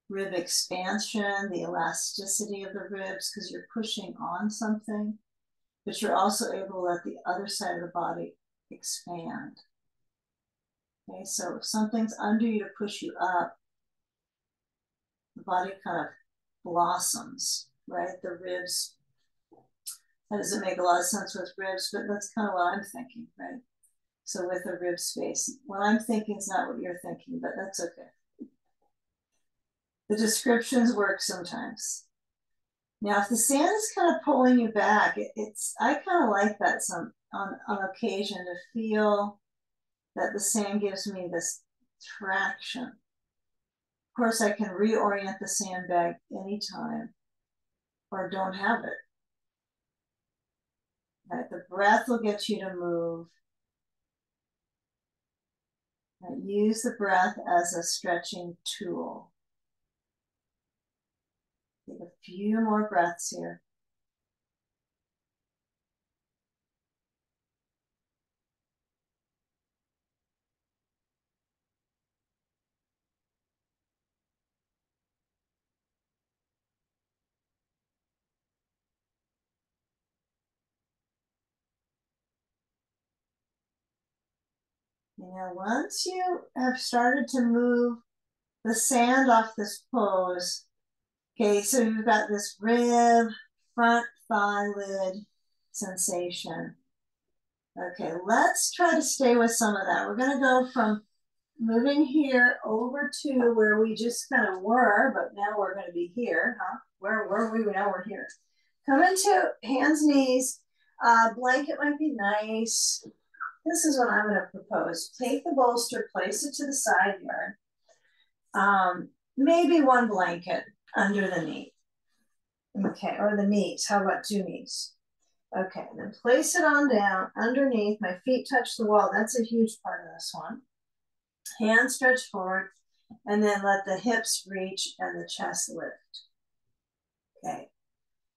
S1: rib expansion, the elasticity of the ribs, because you're pushing on something, but you're also able to let the other side of the body expand. Okay, so if something's under you to push you up, the body kind of blossoms, right? The ribs, that doesn't make a lot of sense with ribs, but that's kind of what I'm thinking, right? So with a rib space, what I'm thinking is not what you're thinking, but that's okay. The descriptions work sometimes. Now, if the sand is kind of pulling you back, I kind of like that on occasion to feel that the sand gives me this traction. Of course, I can reorient the sandbag anytime or don't have it. Right? The breath will get you to move. Use the breath as a stretching tool. Take a few more breaths here. Once you have started to move the sand off this pose, okay, so you've got this rib, front thigh lid sensation. Okay, let's try to stay with some of that. We're going to go from moving here over to where we just kind of were, but now we're going to be here, huh? Where were we? Now we're here. Come into hands, knees. Blanket might be nice. This is what I'm going to propose. Take the bolster, place it to the side yard. Maybe one blanket under the knee. Okay, or the knees. How about two knees? Okay, then place it on down underneath. My feet touch the wall. That's a huge part of this one. Hands stretch forward, and then let the hips reach and the chest lift. Okay,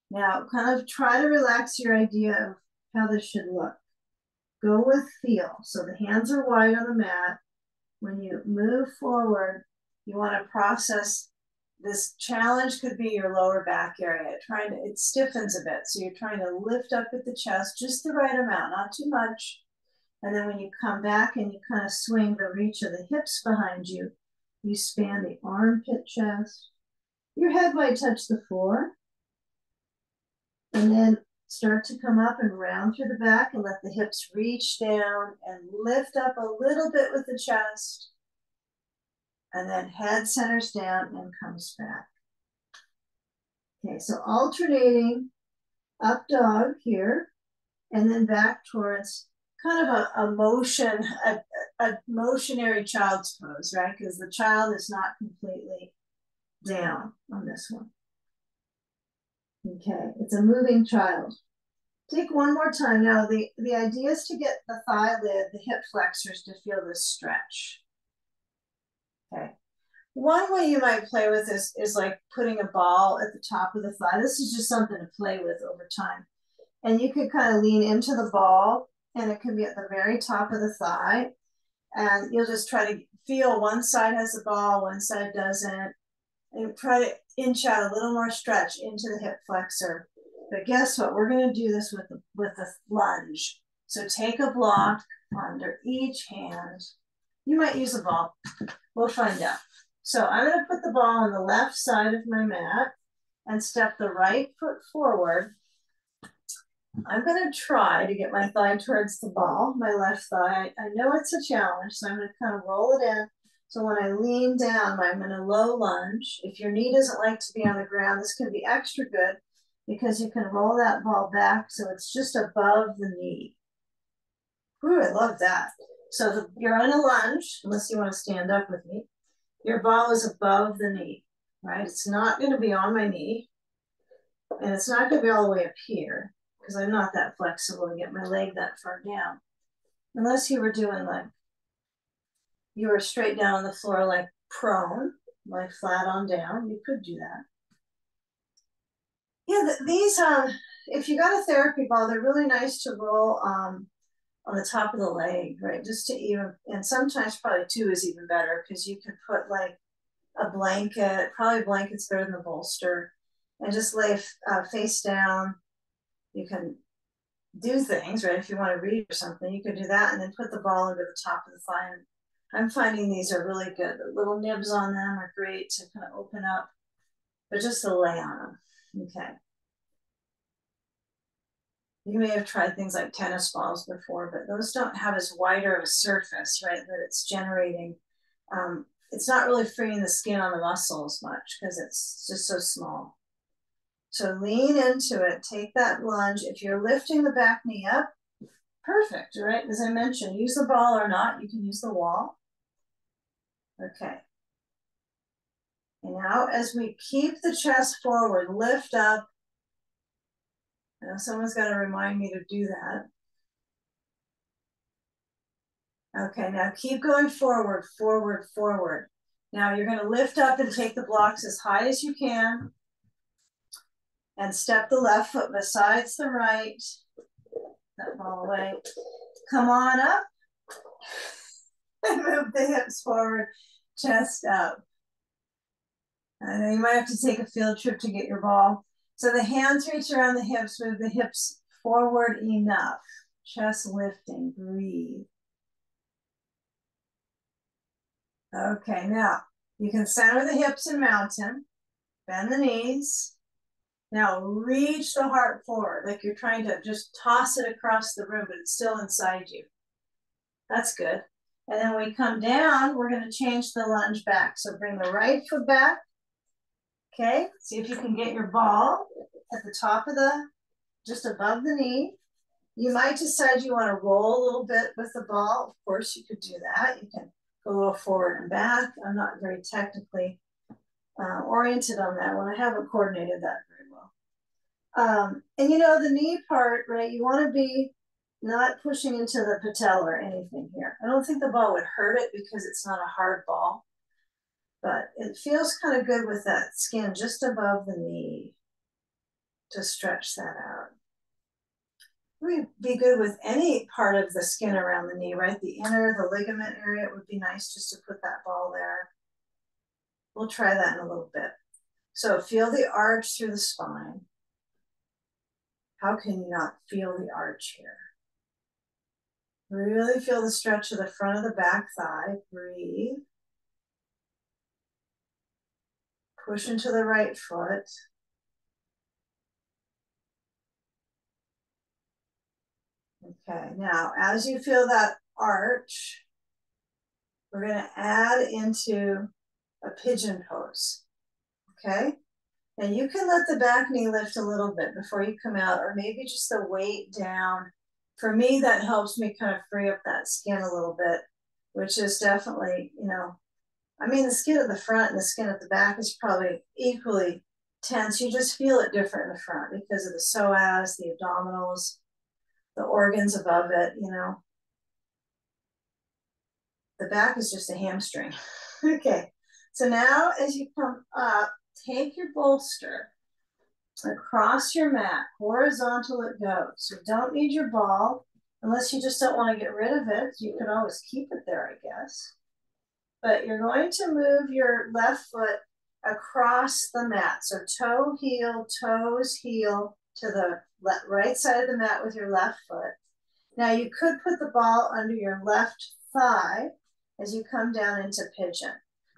S1: now kind of try to relax your idea of how this should look. Go with feel. So the hands are wide on the mat. When you move forward, you want to process this challenge. Could be your lower back area. It stiffens a bit. So you're trying to lift up at the chest, just the right amount, not too much. And then when you come back and you kind of swing the reach of the hips behind you, you span the armpit chest. Your head might touch the floor. And then start to come up and round through the back and let the hips reach down and lift up a little bit with the chest. And then head centers down and comes back. Okay, so alternating up dog here, and then back towards kind of a motion, a motionary child's pose, right? Because the child is not completely down on this one. Okay, it's a moving child. Take one more time. Now, the idea is to get the thigh lid, the hip flexors to feel this stretch. Okay. One way you might play with this is like putting a ball at the top of the thigh. This is just something to play with over time. And you could kind of lean into the ball, and it can be at the very top of the thigh. And you'll just try to feel one side has the ball, one side doesn't. And try to inch out a little more stretch into the hip flexor. But guess what? We're going to do this with the lunge. So take a block under each hand. You might use a ball. We'll find out. So I'm going to put the ball on the left side of my mat and step the right foot forward. I'm going to try to get my thigh towards the ball, my left thigh. I know it's a challenge, so I'm going to kind of roll it in. So when I lean down, I'm in a low lunge. If your knee doesn't like to be on the ground, this can be extra good because you can roll that ball back so it's just above the knee. Ooh, I love that. So you're in a lunge, unless you want to stand up with me. Your ball is above the knee, right? It's not going to be on my knee, and it's not going to be all the way up here because I'm not that flexible to get my leg that far down. Unless you were doing like, you were straight down on the floor like prone, like flat on down, you could do that. Yeah, these, if you got a therapy ball, they're really nice to roll on the top of the leg, right? Just to even, and sometimes probably two is even better because you could put like a blanket, probably blanket's better than the bolster, and just lay face down. You can do things, right? If you want to read or something, you could do that and then put the ball under the top of the thigh. I'm finding these are really good. The little nibs on them are great to kind of open up, but just to lay on them. Okay. You may have tried things like tennis balls before, but those don't have as wider of a surface, right? That it's generating. It's not really freeing the skin on the muscles much because it's just so small. So lean into it, take that lunge. If you're lifting the back knee up, perfect, right? As I mentioned, use the ball or not, you can use the wall. Okay. And now as we keep the chest forward, lift up. Now someone's got to remind me to do that. Okay, now keep going forward, forward, forward. Now you're going to lift up and take the blocks as high as you can and step the left foot besides the right. That ball away. Come on up and move the hips forward, chest up. I know you might have to take a field trip to get your ball. So the hands reach around the hips, move the hips forward enough. Chest lifting, breathe. Okay, now you can center the hips in mountain, bend the knees. Now reach the heart forward, like you're trying to just toss it across the room, but it's still inside you. That's good. And then when we come down, we're going to change the lunge back. So bring the right foot back. Okay, see if you can get your ball at the top of the, just above the knee. You might decide you want to roll a little bit with the ball. Of course, you could do that. You can go a little forward and back. I'm not very technically oriented on that one. I haven't coordinated that very well. And you know, the knee part, right? You want to be not pushing into the patella or anything here. I don't think the ball would hurt it because it's not a hard ball, but it feels kind of good with that skin just above the knee to stretch that out. We'd be good with any part of the skin around the knee, right? The inner, the ligament area, it would be nice just to put that ball there. We'll try that in a little bit. So feel the arch through the spine. How can you not feel the arch here? Really feel the stretch of the front of the back thigh. Breathe. Push into the right foot. Okay, now as you feel that arch, we're going to add into a pigeon pose. Okay? Now you can let the back knee lift a little bit before you come out, or maybe just the weight down. For me, that helps me kind of free up that skin a little bit, which is definitely, you know, I mean, the skin at the front and the skin at the back is probably equally tense. You just feel it different in the front because of the psoas, the abdominals, the organs above it, you know. The back is just a hamstring. Okay, so now as you come up, take your bolster across your mat, horizontal it goes. You don't need your ball, unless you just don't want to get rid of it. You can always keep it there, I guess. But you're going to move your left foot across the mat. So toe, heel, toes, heel to the right side of the mat with your left foot. Now you could put the ball under your left thigh as you come down into pigeon.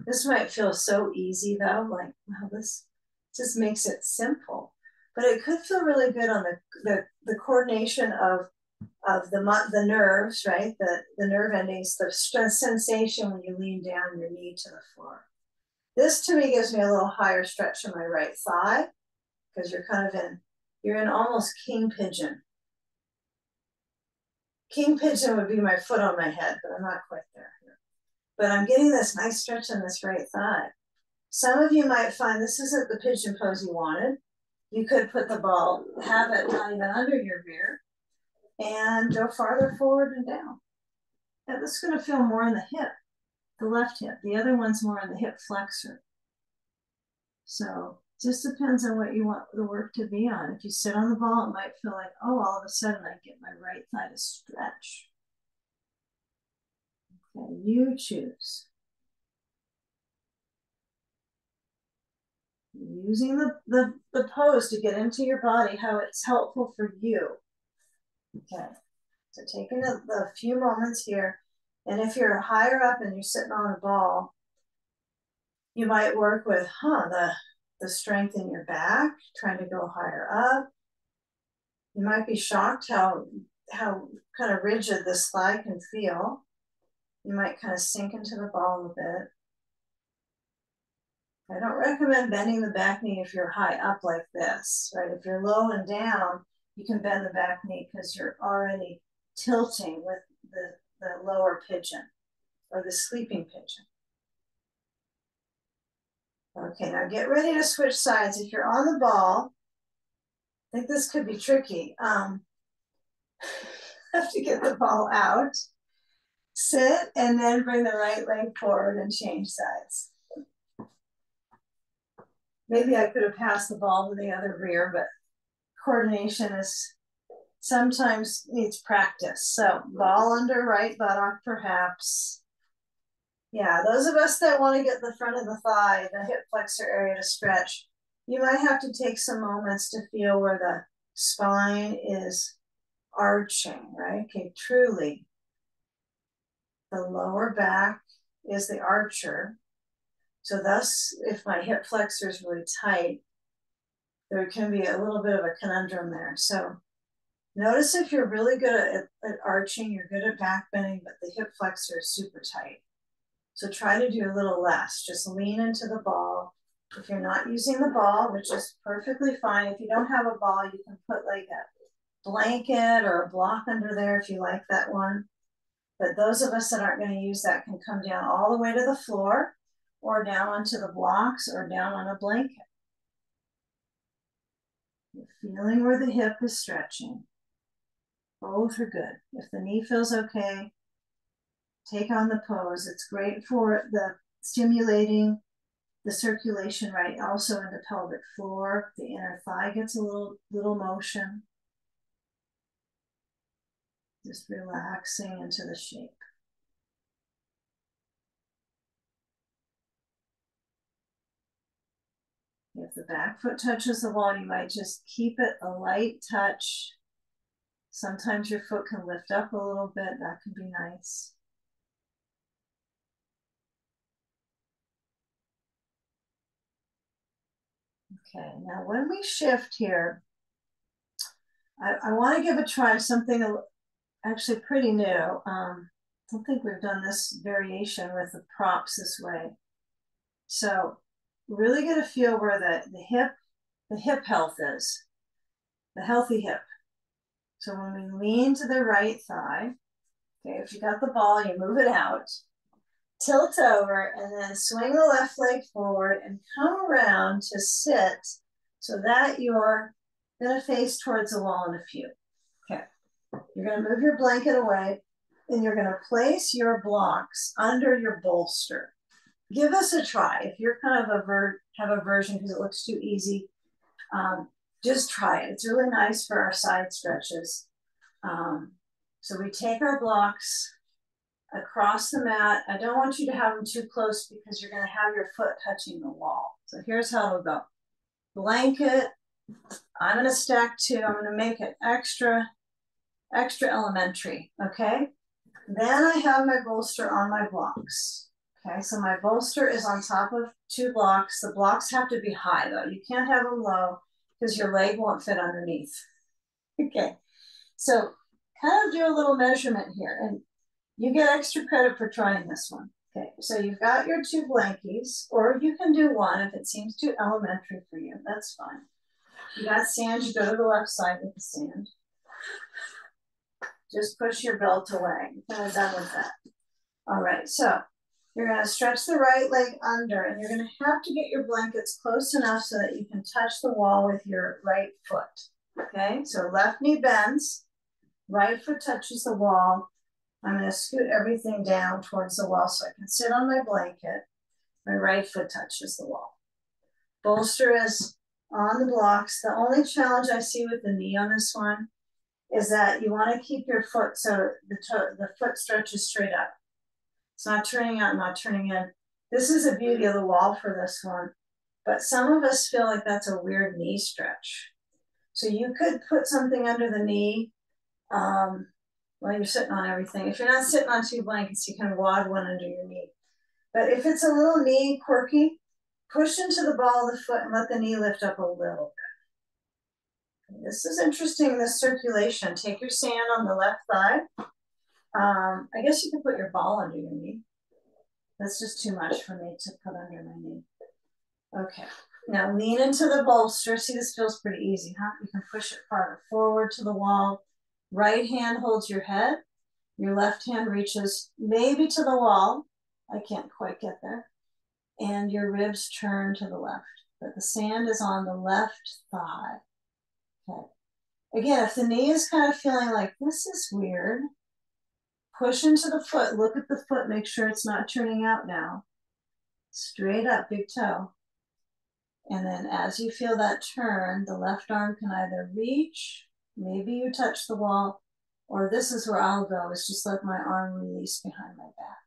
S1: This might feel so easy though, like, wow, this just makes it simple. But it could feel really good on the coordination of the nerves, right? The nerve endings, the sensation when you lean down your knee to the floor. This to me gives me a little higher stretch in my right thigh because you're kind of you're in almost king pigeon. King pigeon would be my foot on my head, but I'm not quite there. But I'm getting this nice stretch in this right thigh. Some of you might find this isn't the pigeon pose you wanted. You could put the ball, have it not even under your rear, and go farther forward and down. And this is going to feel more in the hip, the left hip. The other one's more in the hip flexor. So just depends on what you want the work to be on. If you sit on the ball, it might feel like, oh, all of a sudden I get my right thigh to stretch. Okay, you choose. Using the pose to get into your body, how it's helpful for you. Okay, so taking a few moments here, and if you're higher up and you're sitting on a ball, you might work with, the strength in your back, trying to go higher up. You might be shocked how kind of rigid this thigh can feel. You might kind of sink into the ball a bit. I don't recommend bending the back knee if you're high up like this, right? If you're low and down, you can bend the back knee because you're already tilting with the lower pigeon or the sleeping pigeon. Okay, now get ready to switch sides. If you're on the ball, I think this could be tricky. Have to get the ball out. Sit and then bring the right leg forward and change sides. Maybe I could have passed the ball to the other rear, but coordination is sometimes needs practice. So ball under right buttock, perhaps. Yeah, those of us that want to get the front of the thigh, the hip flexor area to stretch, you might have to take some moments to feel where the spine is arching, right? Okay, truly. The lower back is the archer. So thus, if my hip flexor is really tight, there can be a little bit of a conundrum there. So notice if you're really good at arching, you're good at back bending, but the hip flexor is super tight. So try to do a little less. Just lean into the ball. If you're not using the ball, which is perfectly fine, if you don't have a ball, you can put like a blanket or a block under there if you like that one. But those of us that aren't going to use that can come down all the way to the floor or down onto the blocks or down on a blanket. You're feeling where the hip is stretching. Both are good. If the knee feels okay, take on the pose. It's great for the stimulating the circulation right also in the pelvic floor. The inner thigh gets a little motion. Just relaxing into the shape. If the back foot touches the wall, you might just keep it a light touch. Sometimes your foot can lift up a little bit. That can be nice. Okay, now when we shift here, I want to give a try something actually pretty new. I don't think we've done this variation with the props this way. So really get a feel where the hip health is, the healthy hip. So when we lean to the right thigh, okay, if you got the ball, you move it out, tilt over, and then swing the left leg forward and come around to sit so that you're going to face towards the wall in a few. Okay, you're going to move your blanket away and you're going to place your blocks under your bolster. Give us a try. If you're kind of have aversion because it looks too easy, just try it. It's really nice for our side stretches. So we take our blocks across the mat. I don't want you to have them too close because you're going to have your foot touching the wall. So here's how it'll go. Blanket. I'm going to stack two. I'm going to make it extra elementary. Okay. Then I have my bolster on my blocks. Okay, so my bolster is on top of two blocks. The blocks have to be high though. You can't have them low because your leg won't fit underneath. Okay, so kind of do a little measurement here and you get extra credit for trying this one. Okay, so you've got your two blankies, or you can do one if it seems too elementary for you. That's fine. You got sand, you go to the left side with the sand. Just push your belt away. You're kind of done with that. All right, so you're going to stretch the right leg under, and you're going to have to get your blankets close enough so that you can touch the wall with your right foot. Okay, so left knee bends, right foot touches the wall. I'm going to scoot everything down towards the wall so I can sit on my blanket. My right foot touches the wall. Bolster is on the blocks. The only challenge I see with the knee on this one is that you want to keep your foot so the foot stretches straight up. It's not turning out, not turning in. This is the beauty of the wall for this one. But some of us feel like that's a weird knee stretch. So you could put something under the knee while you're sitting on everything. If you're not sitting on two blankets, you can wad one under your knee. But if it's a little knee quirky, push into the ball of the foot and let the knee lift up a little bit. This is interesting, this circulation. Take your sand on the left thigh. I guess you could put your ball under your knee. That's just too much for me to put under my knee. Okay, now lean into the bolster. See, this feels pretty easy, huh? You can push it farther forward to the wall. Right hand holds your head. Your left hand reaches maybe to the wall. I can't quite get there. And your ribs turn to the left. But the sand is on the left thigh. Okay. Again, if the knee is kind of feeling like this is weird, Push into the foot, look at the foot, make sure it's not turning out now. Straight up, big toe. And then as you feel that turn, the left arm can either reach, maybe you touch the wall, or this is where I'll go, is just let my arm release behind my back.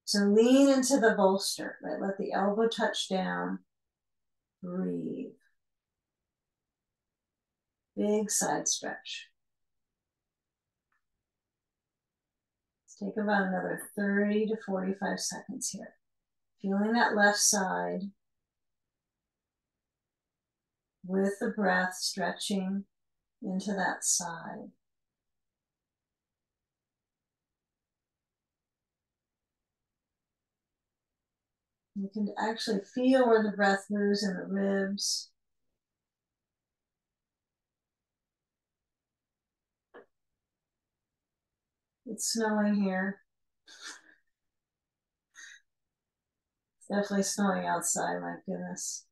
S1: So lean into the bolster, right? Let the elbow touch down, breathe. Big side stretch. Let's take about another 30 to 45 seconds here. Feeling that left side with the breath stretching into that side. You can actually feel where the breath moves in the ribs. It's snowing here. It's definitely snowing outside, my goodness.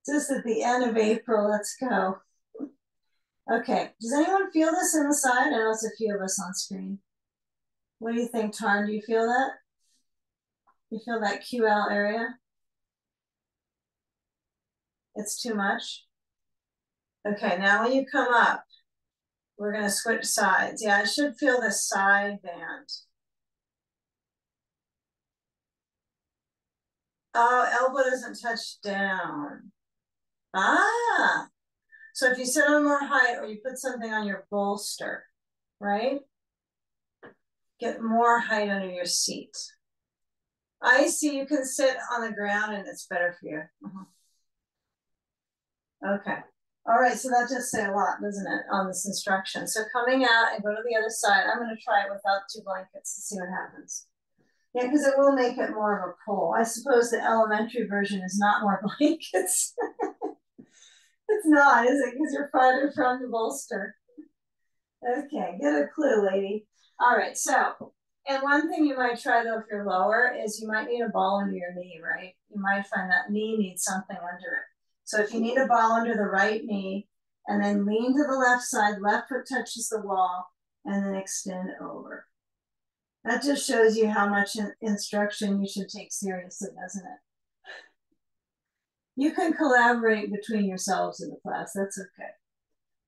S1: Just at the end of April, let's go. Okay, does anyone feel this in the side? I know it's a few of us on screen. What do you think, Tarn? Do you feel that? You feel that QL area? It's too much? Okay, now when you come up, we're gonna switch sides. Yeah, I should feel the side band. Oh, elbow doesn't touch down. Ah, so if you sit on more height or you put something on your bolster, right? Get more height under your seat. I see you can sit on the ground and it's better for you. Okay. All right, so that does say a lot, doesn't it, on this instruction. So coming out and go to the other side. I'm going to try it without 2 blankets to see what happens. Yeah, because it will make it more of a pull. I suppose the elementary version is not more blankets. It's not, is it? Because you're farther from the bolster. Okay, get a clue, lady. All right, so, and one thing you might try though if you're lower is you might need a ball under your knee, right? You might find that knee needs something under it. So if you need a ball under the right knee, and then lean to the left side, left foot touches the wall, and then extend over. That just shows you how much instruction you should take seriously, doesn't it? You can collaborate between yourselves in the class, that's okay.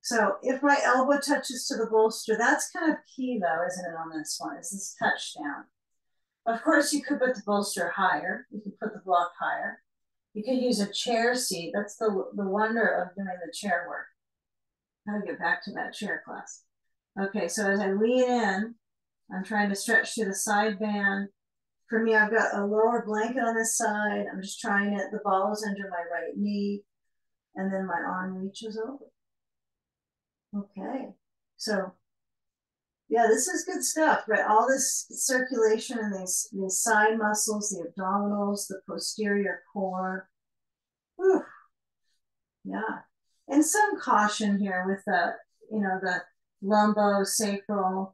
S1: So if my elbow touches to the bolster, that's kind of key though, isn't it, on this one, is this touch down. Of course, you could put the bolster higher. You could put the block higher. You could use a chair seat. That's the wonder of doing the chair work. How to get back to that chair class. Okay, so as I lean in, I'm trying to stretch through the side band. For me, I've got a lower blanket on this side. I'm just trying it. The ball is under my right knee, and then my arm reaches over. Okay, so yeah, this is good stuff, right? All this circulation and these side muscles, the abdominals, the posterior core. Whew. Yeah, and some caution here with the, the lumbosacral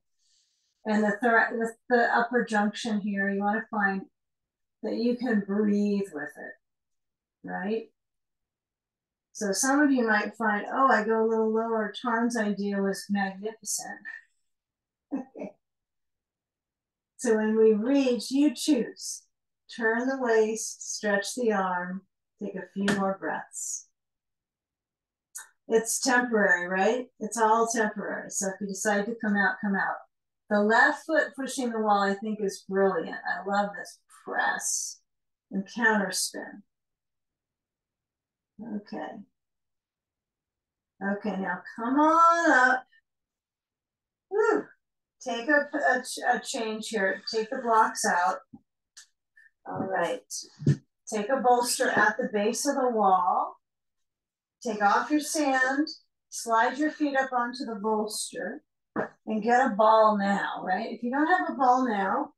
S1: and the upper junction here. You want to find that you can breathe with it, right? So some of you might find, oh, I go a little lower. Tarn's idea was magnificent. Okay. So when we reach, you choose. Turn the waist, stretch the arm, take a few more breaths. It's temporary, right? It's all temporary. So if you decide to come out, come out. The left foot pushing the wall, I think, is brilliant. I love this press and counter spin. Okay. Okay, now come on up. Woo. Take a change here. Take the blocks out. All right. Take a bolster at the base of the wall. Take off your sand. Slide your feet up onto the bolster and get a ball now, right? If you don't have a ball now,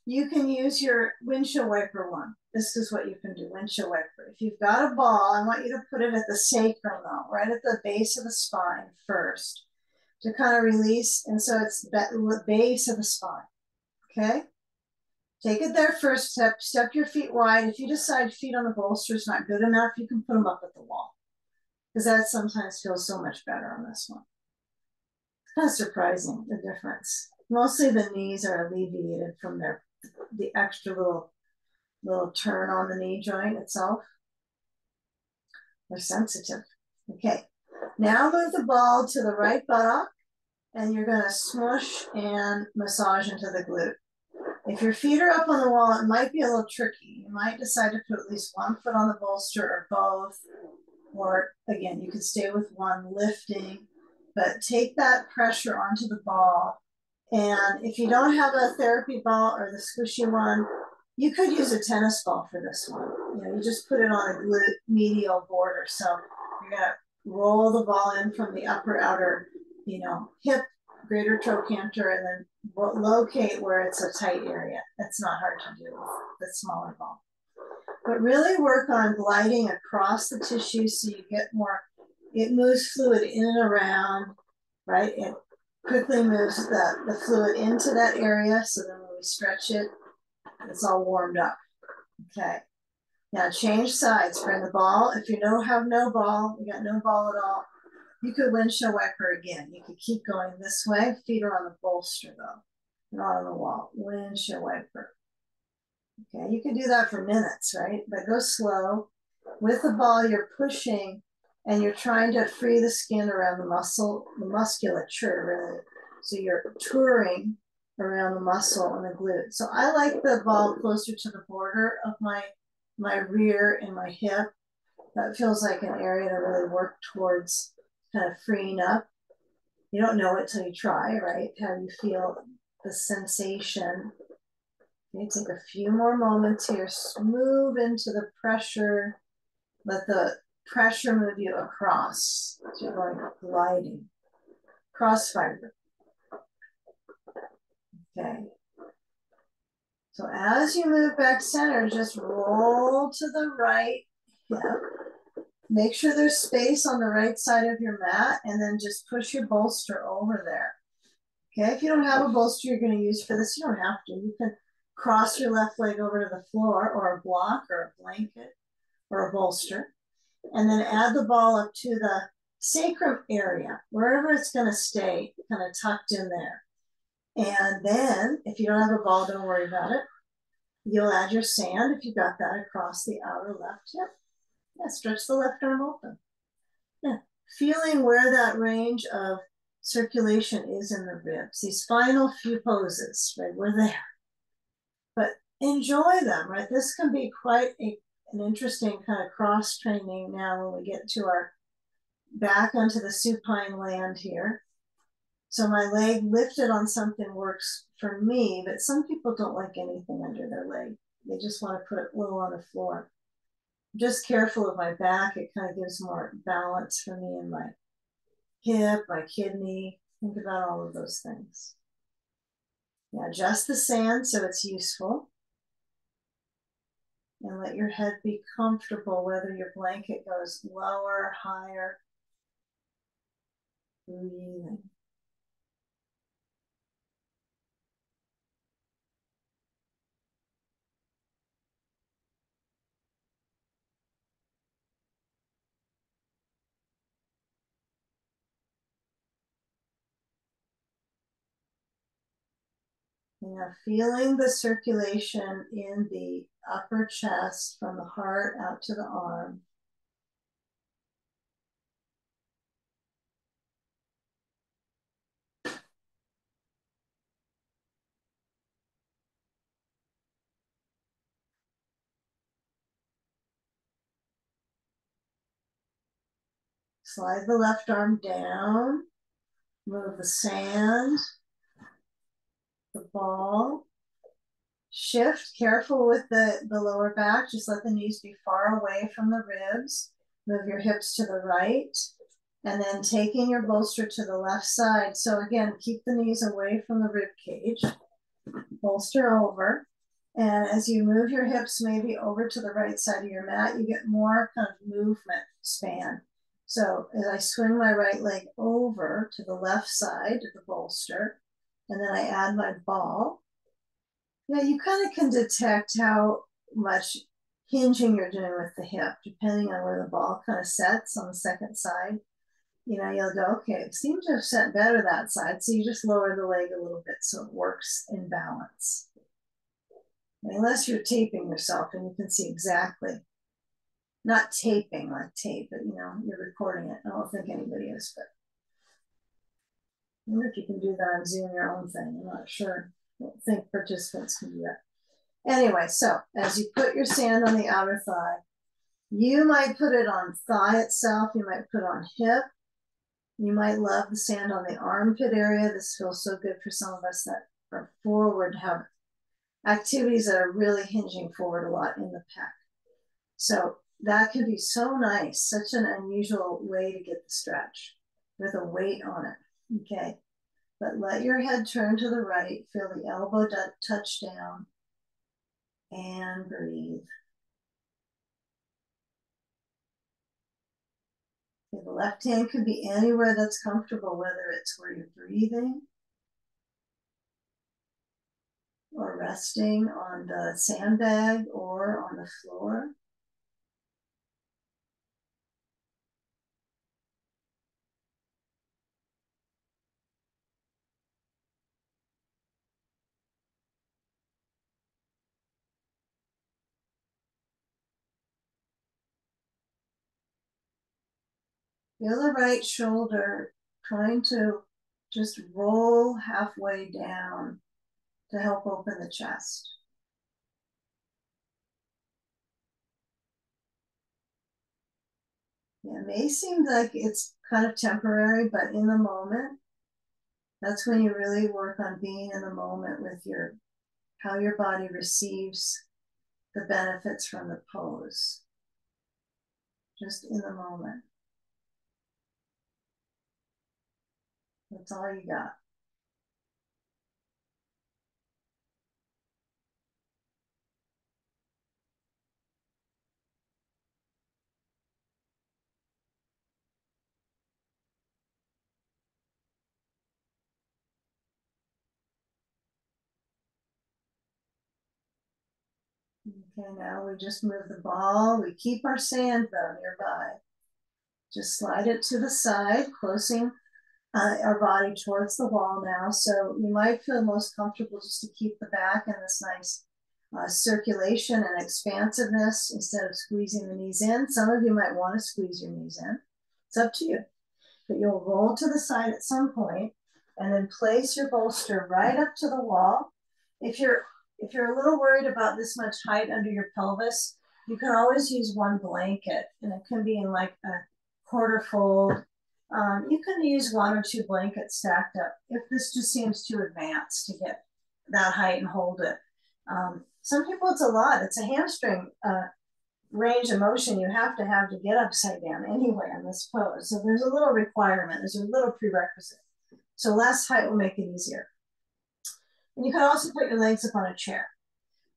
S1: you can use your windshield wiper one. This is what you can do, windshield wiper. If you've got a ball, I want you to put it at the sacrum though, right at the base of the spine first to kind of release. And so it's the base of the spine, okay? Take it there first, step your feet wide. If you decide feet on the bolster is not good enough, you can put them up at the wall because that sometimes feels so much better on this one. kind of surprising, the difference. Mostly the knees are alleviated from the extra little turn on the knee joint itself. They're sensitive. Okay, now move the ball to the right buttock, and you're going to smush and massage into the glute. If your feet are up on the wall, it might be a little tricky. You might decide to put at least one foot on the bolster or both. Or again, you could stay with one lifting, but take that pressure onto the ball. And if you don't have a therapy ball or the squishy one, you could use a tennis ball for this one. You know, you just put it on a glute medial border. So you're gonna roll the ball in from the upper outer, you know, hip, greater trochanter, and then locate where it's a tight area. That's not hard to do with the smaller ball. But really work on gliding across the tissue so you get more, it moves fluid in and around, right? It quickly moves the fluid into that area, so then when we stretch it, it's all warmed up. Okay. Now change sides. Bring the ball. If you have no ball, you got no ball at all, you could windshield wiper again. You could keep going this way. Feet are on the bolster though, not on the wall. Windshield wiper. Okay, you can do that for minutes, right? But go slow. With the ball, you're pushing and you're trying to free the skin around the musculature, really. So you're touring around the muscle and the glute. So I like the ball closer to the border of my rear and my hip. That feels like an area to really work towards kind of freeing up. You don't know it till you try, right? How you feel the sensation. Okay, take a few more moments here. Move into the pressure. Let the pressure move you across. So you're going gliding. Cross fiber. Okay. So as you move back center, just roll to the right hip. Make sure there's space on the right side of your mat, and then just push your bolster over there. Okay, if you don't have a bolster you're going to use for this, you don't have to. You can cross your left leg over to the floor, or a block, or a blanket, or a bolster, and then add the ball up to the sacrum area, wherever it's going to stay, kind of tucked in there. And then, if you don't have a ball, don't worry about it. You'll add your sand, if you got that, across the outer left hip. Yeah, stretch the left arm open. Yeah, feeling where that range of circulation is in the ribs. These final few poses, right, we're there. But enjoy them, right? This can be quite an interesting kind of cross training now when we get to our back onto the supine land here. So my leg lifted on something works for me, but some people don't like anything under their leg. They just want to put it low on the floor. I'm just careful of my back. It kind of gives more balance for me in my hip, my kidney. Think about all of those things. Yeah, adjust the sand so it's useful. And let your head be comfortable, whether your blanket goes lower, higher. Breathing. Now feeling the circulation in the upper chest from the heart out to the arm. Slide the left arm down. Move the sand, the ball. Shift, careful with the lower back. Just let the knees be far away from the ribs. Move your hips to the right. And then taking your bolster to the left side. So again, keep the knees away from the rib cage. Bolster over. And as you move your hips maybe over to the right side of your mat, you get more kind of movement span. So as I swing my right leg over to the left side of the bolster, and then I add my ball, now you kind of can detect how much hinging you're doing with the hip, depending on where the ball kind of sets on the second side. you'll go, okay, it seems to have set better that side. So you just lower the leg a little bit so it works in balance. Unless you're taping yourself and you can see exactly, not taping like tape, but you're recording it. I don't think anybody is, but I wonder if you can do that on Zoom, your own thing. I'm not sure. I don't think participants can do that. Anyway, so as you put your sand on the outer thigh, you might put it on thigh itself. You might put on hip. You might love the sand on the armpit area. This feels so good for some of us that are forward, have activities that are really hinging forward a lot in the pec. So that could be so nice, such an unusual way to get the stretch with a weight on it, okay? But let your head turn to the right, feel the elbow touch down, and breathe. Okay, the left hand could be anywhere that's comfortable, whether it's where you're breathing or resting on the sandbag or on the floor. Feel the right shoulder trying to just roll halfway down to help open the chest. Yeah, it may seem like it's kind of temporary, but in the moment, that's when you really work on being in the moment with how your body receives the benefits from the pose. Just in the moment. That's all you got. Okay, now we just move the ball. We keep our sand though nearby. Just slide it to the side, closing our body towards the wall now. So you might feel most comfortable just to keep the back in this nice circulation and expansiveness instead of squeezing the knees in. Some of you might want to squeeze your knees in. It's up to you. But you'll roll to the side at some point and then place your bolster right up to the wall. If you're a little worried about this much height under your pelvis, you can always use one blanket, and it can be in like a quarter fold. You can use one or two blankets stacked up if this just seems too advanced to get that height and hold it. Some people, it's a lot. It's a hamstring range of motion you have to get upside down anyway on this pose. So there's a little requirement. There's a little prerequisite. So less height will make it easier. And you can also put your legs up on a chair.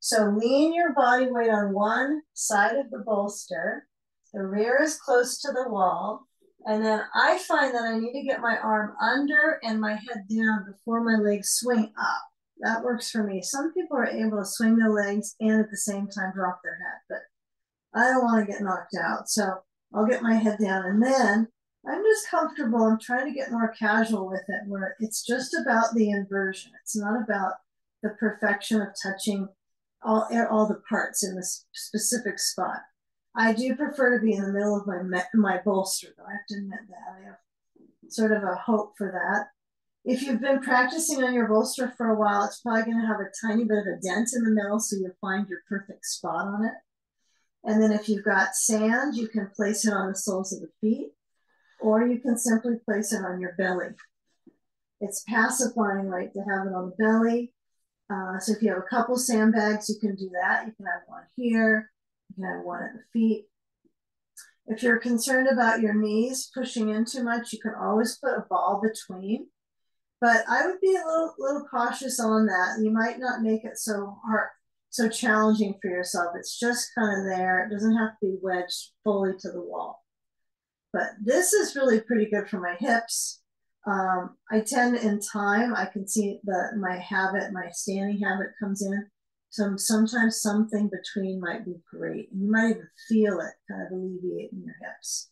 S1: So lean your body weight on one side of the bolster. The rear is close to the wall. And then I find that I need to get my arm under and my head down before my legs swing up. That works for me. Some people are able to swing their legs and at the same time drop their head, but I don't want to get knocked out. So I'll get my head down and then I'm just comfortable. I'm trying to get more casual with it where it's just about the inversion. It's not about the perfection of touching all the parts in this specific spot. I do prefer to be in the middle of my bolster, though. I have to admit that. I have sort of a hope for that. If you've been practicing on your bolster for a while, it's probably going to have a tiny bit of a dent in the middle, so you'll find your perfect spot on it. And then if you've got sand, you can place it on the soles of the feet, or you can simply place it on your belly. It's pacifying, right, to have it on the belly. So if you have a couple sandbags, you can do that. You can have one here, you can have one at the feet. If you're concerned about your knees pushing in too much, you can always put a ball between. But I would be a little cautious on that. You might not make it so hard, so challenging for yourself. It's just kind of there. It doesn't have to be wedged fully to the wall. But this is really pretty good for my hips. I tend in time, I can see that my standing habit comes in. So sometimes something between might be great. And you might even feel it kind of alleviating your hips.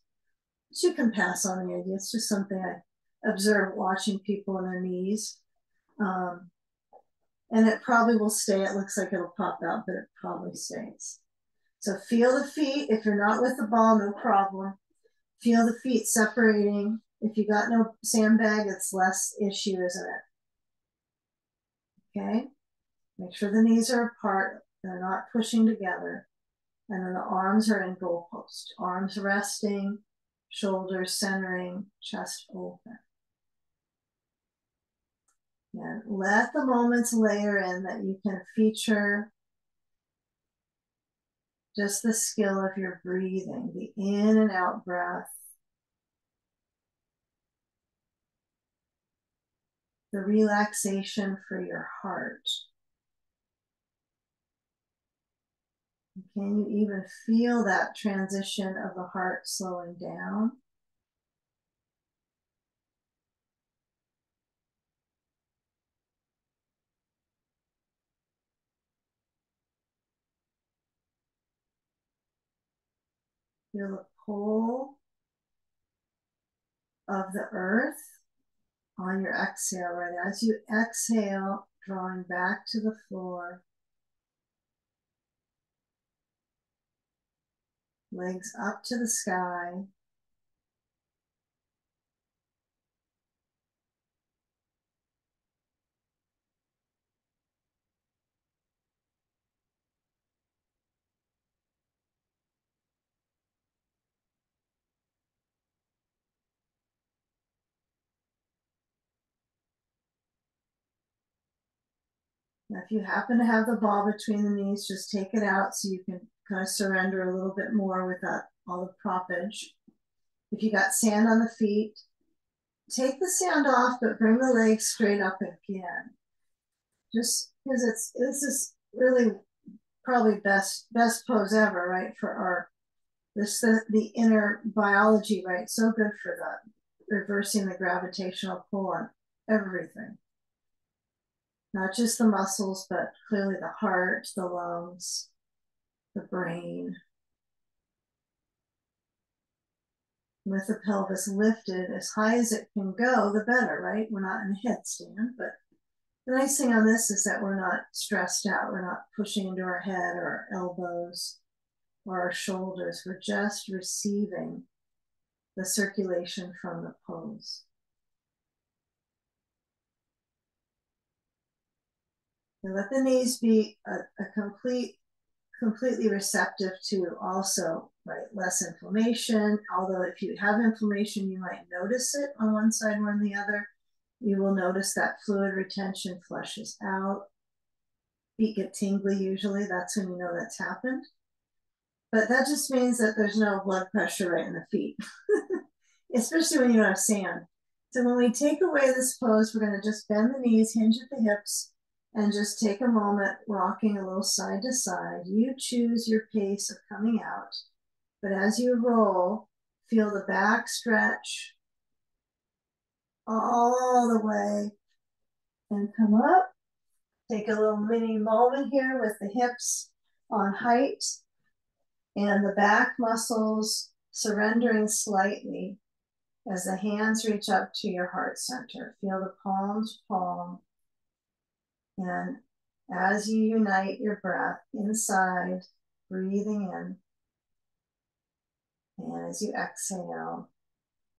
S1: So you can pass on the idea. It's just something I observe watching people on their knees. And it probably will stay. It looks like it'll pop out, but it probably stays. So feel the feet. If you're not with the ball, no problem. Feel the feet separating. If you got no sandbag, it's less issue, isn't it? Okay. Make sure the knees are apart. They're not pushing together. And then the arms are in goalpost. Arms resting, shoulders centering, chest open. And let the moments layer in that you can feature just the skill of your breathing, the in and out breath, the relaxation for your heart. Can you even feel that transition of the heart slowing down? Feel the pull of the earth on your exhale, right? As you exhale, drawing back to the floor, legs up to the sky. Now, if you happen to have the ball between the knees, just take it out so you can kind of surrender a little bit more without all the proppage. If you got sand on the feet, take the sand off, but bring the legs straight up again. Just because this is really probably best pose ever, right? For our the inner biology, right? So good for the reversing the gravitational pull on everything. Not just the muscles, but clearly the heart, the lungs, the brain. With the pelvis lifted as high as it can go, the better, right? We're not in a headstand, but the nice thing on this is that we're not stressed out. We're not pushing into our head or our elbows or our shoulders. We're just receiving the circulation from the pose. And let the knees be a completely receptive to also, right, less inflammation. Although if you have inflammation, you might notice it on one side or on the other. You will notice that fluid retention flushes out. Feet get tingly usually. That's when you know that's happened. But that just means that there's no blood pressure right in the feet, especially when you don't have sand. So when we take away this pose, we're going to just bend the knees, hinge at the hips, and just take a moment rocking a little side to side. You choose your pace of coming out. But as you roll, feel the back stretch all the way and come up. Take a little mini moment here with the hips on height and the back muscles surrendering slightly as the hands reach up to your heart center. Feel the palm to palm. And as you unite your breath inside, breathing in, and as you exhale,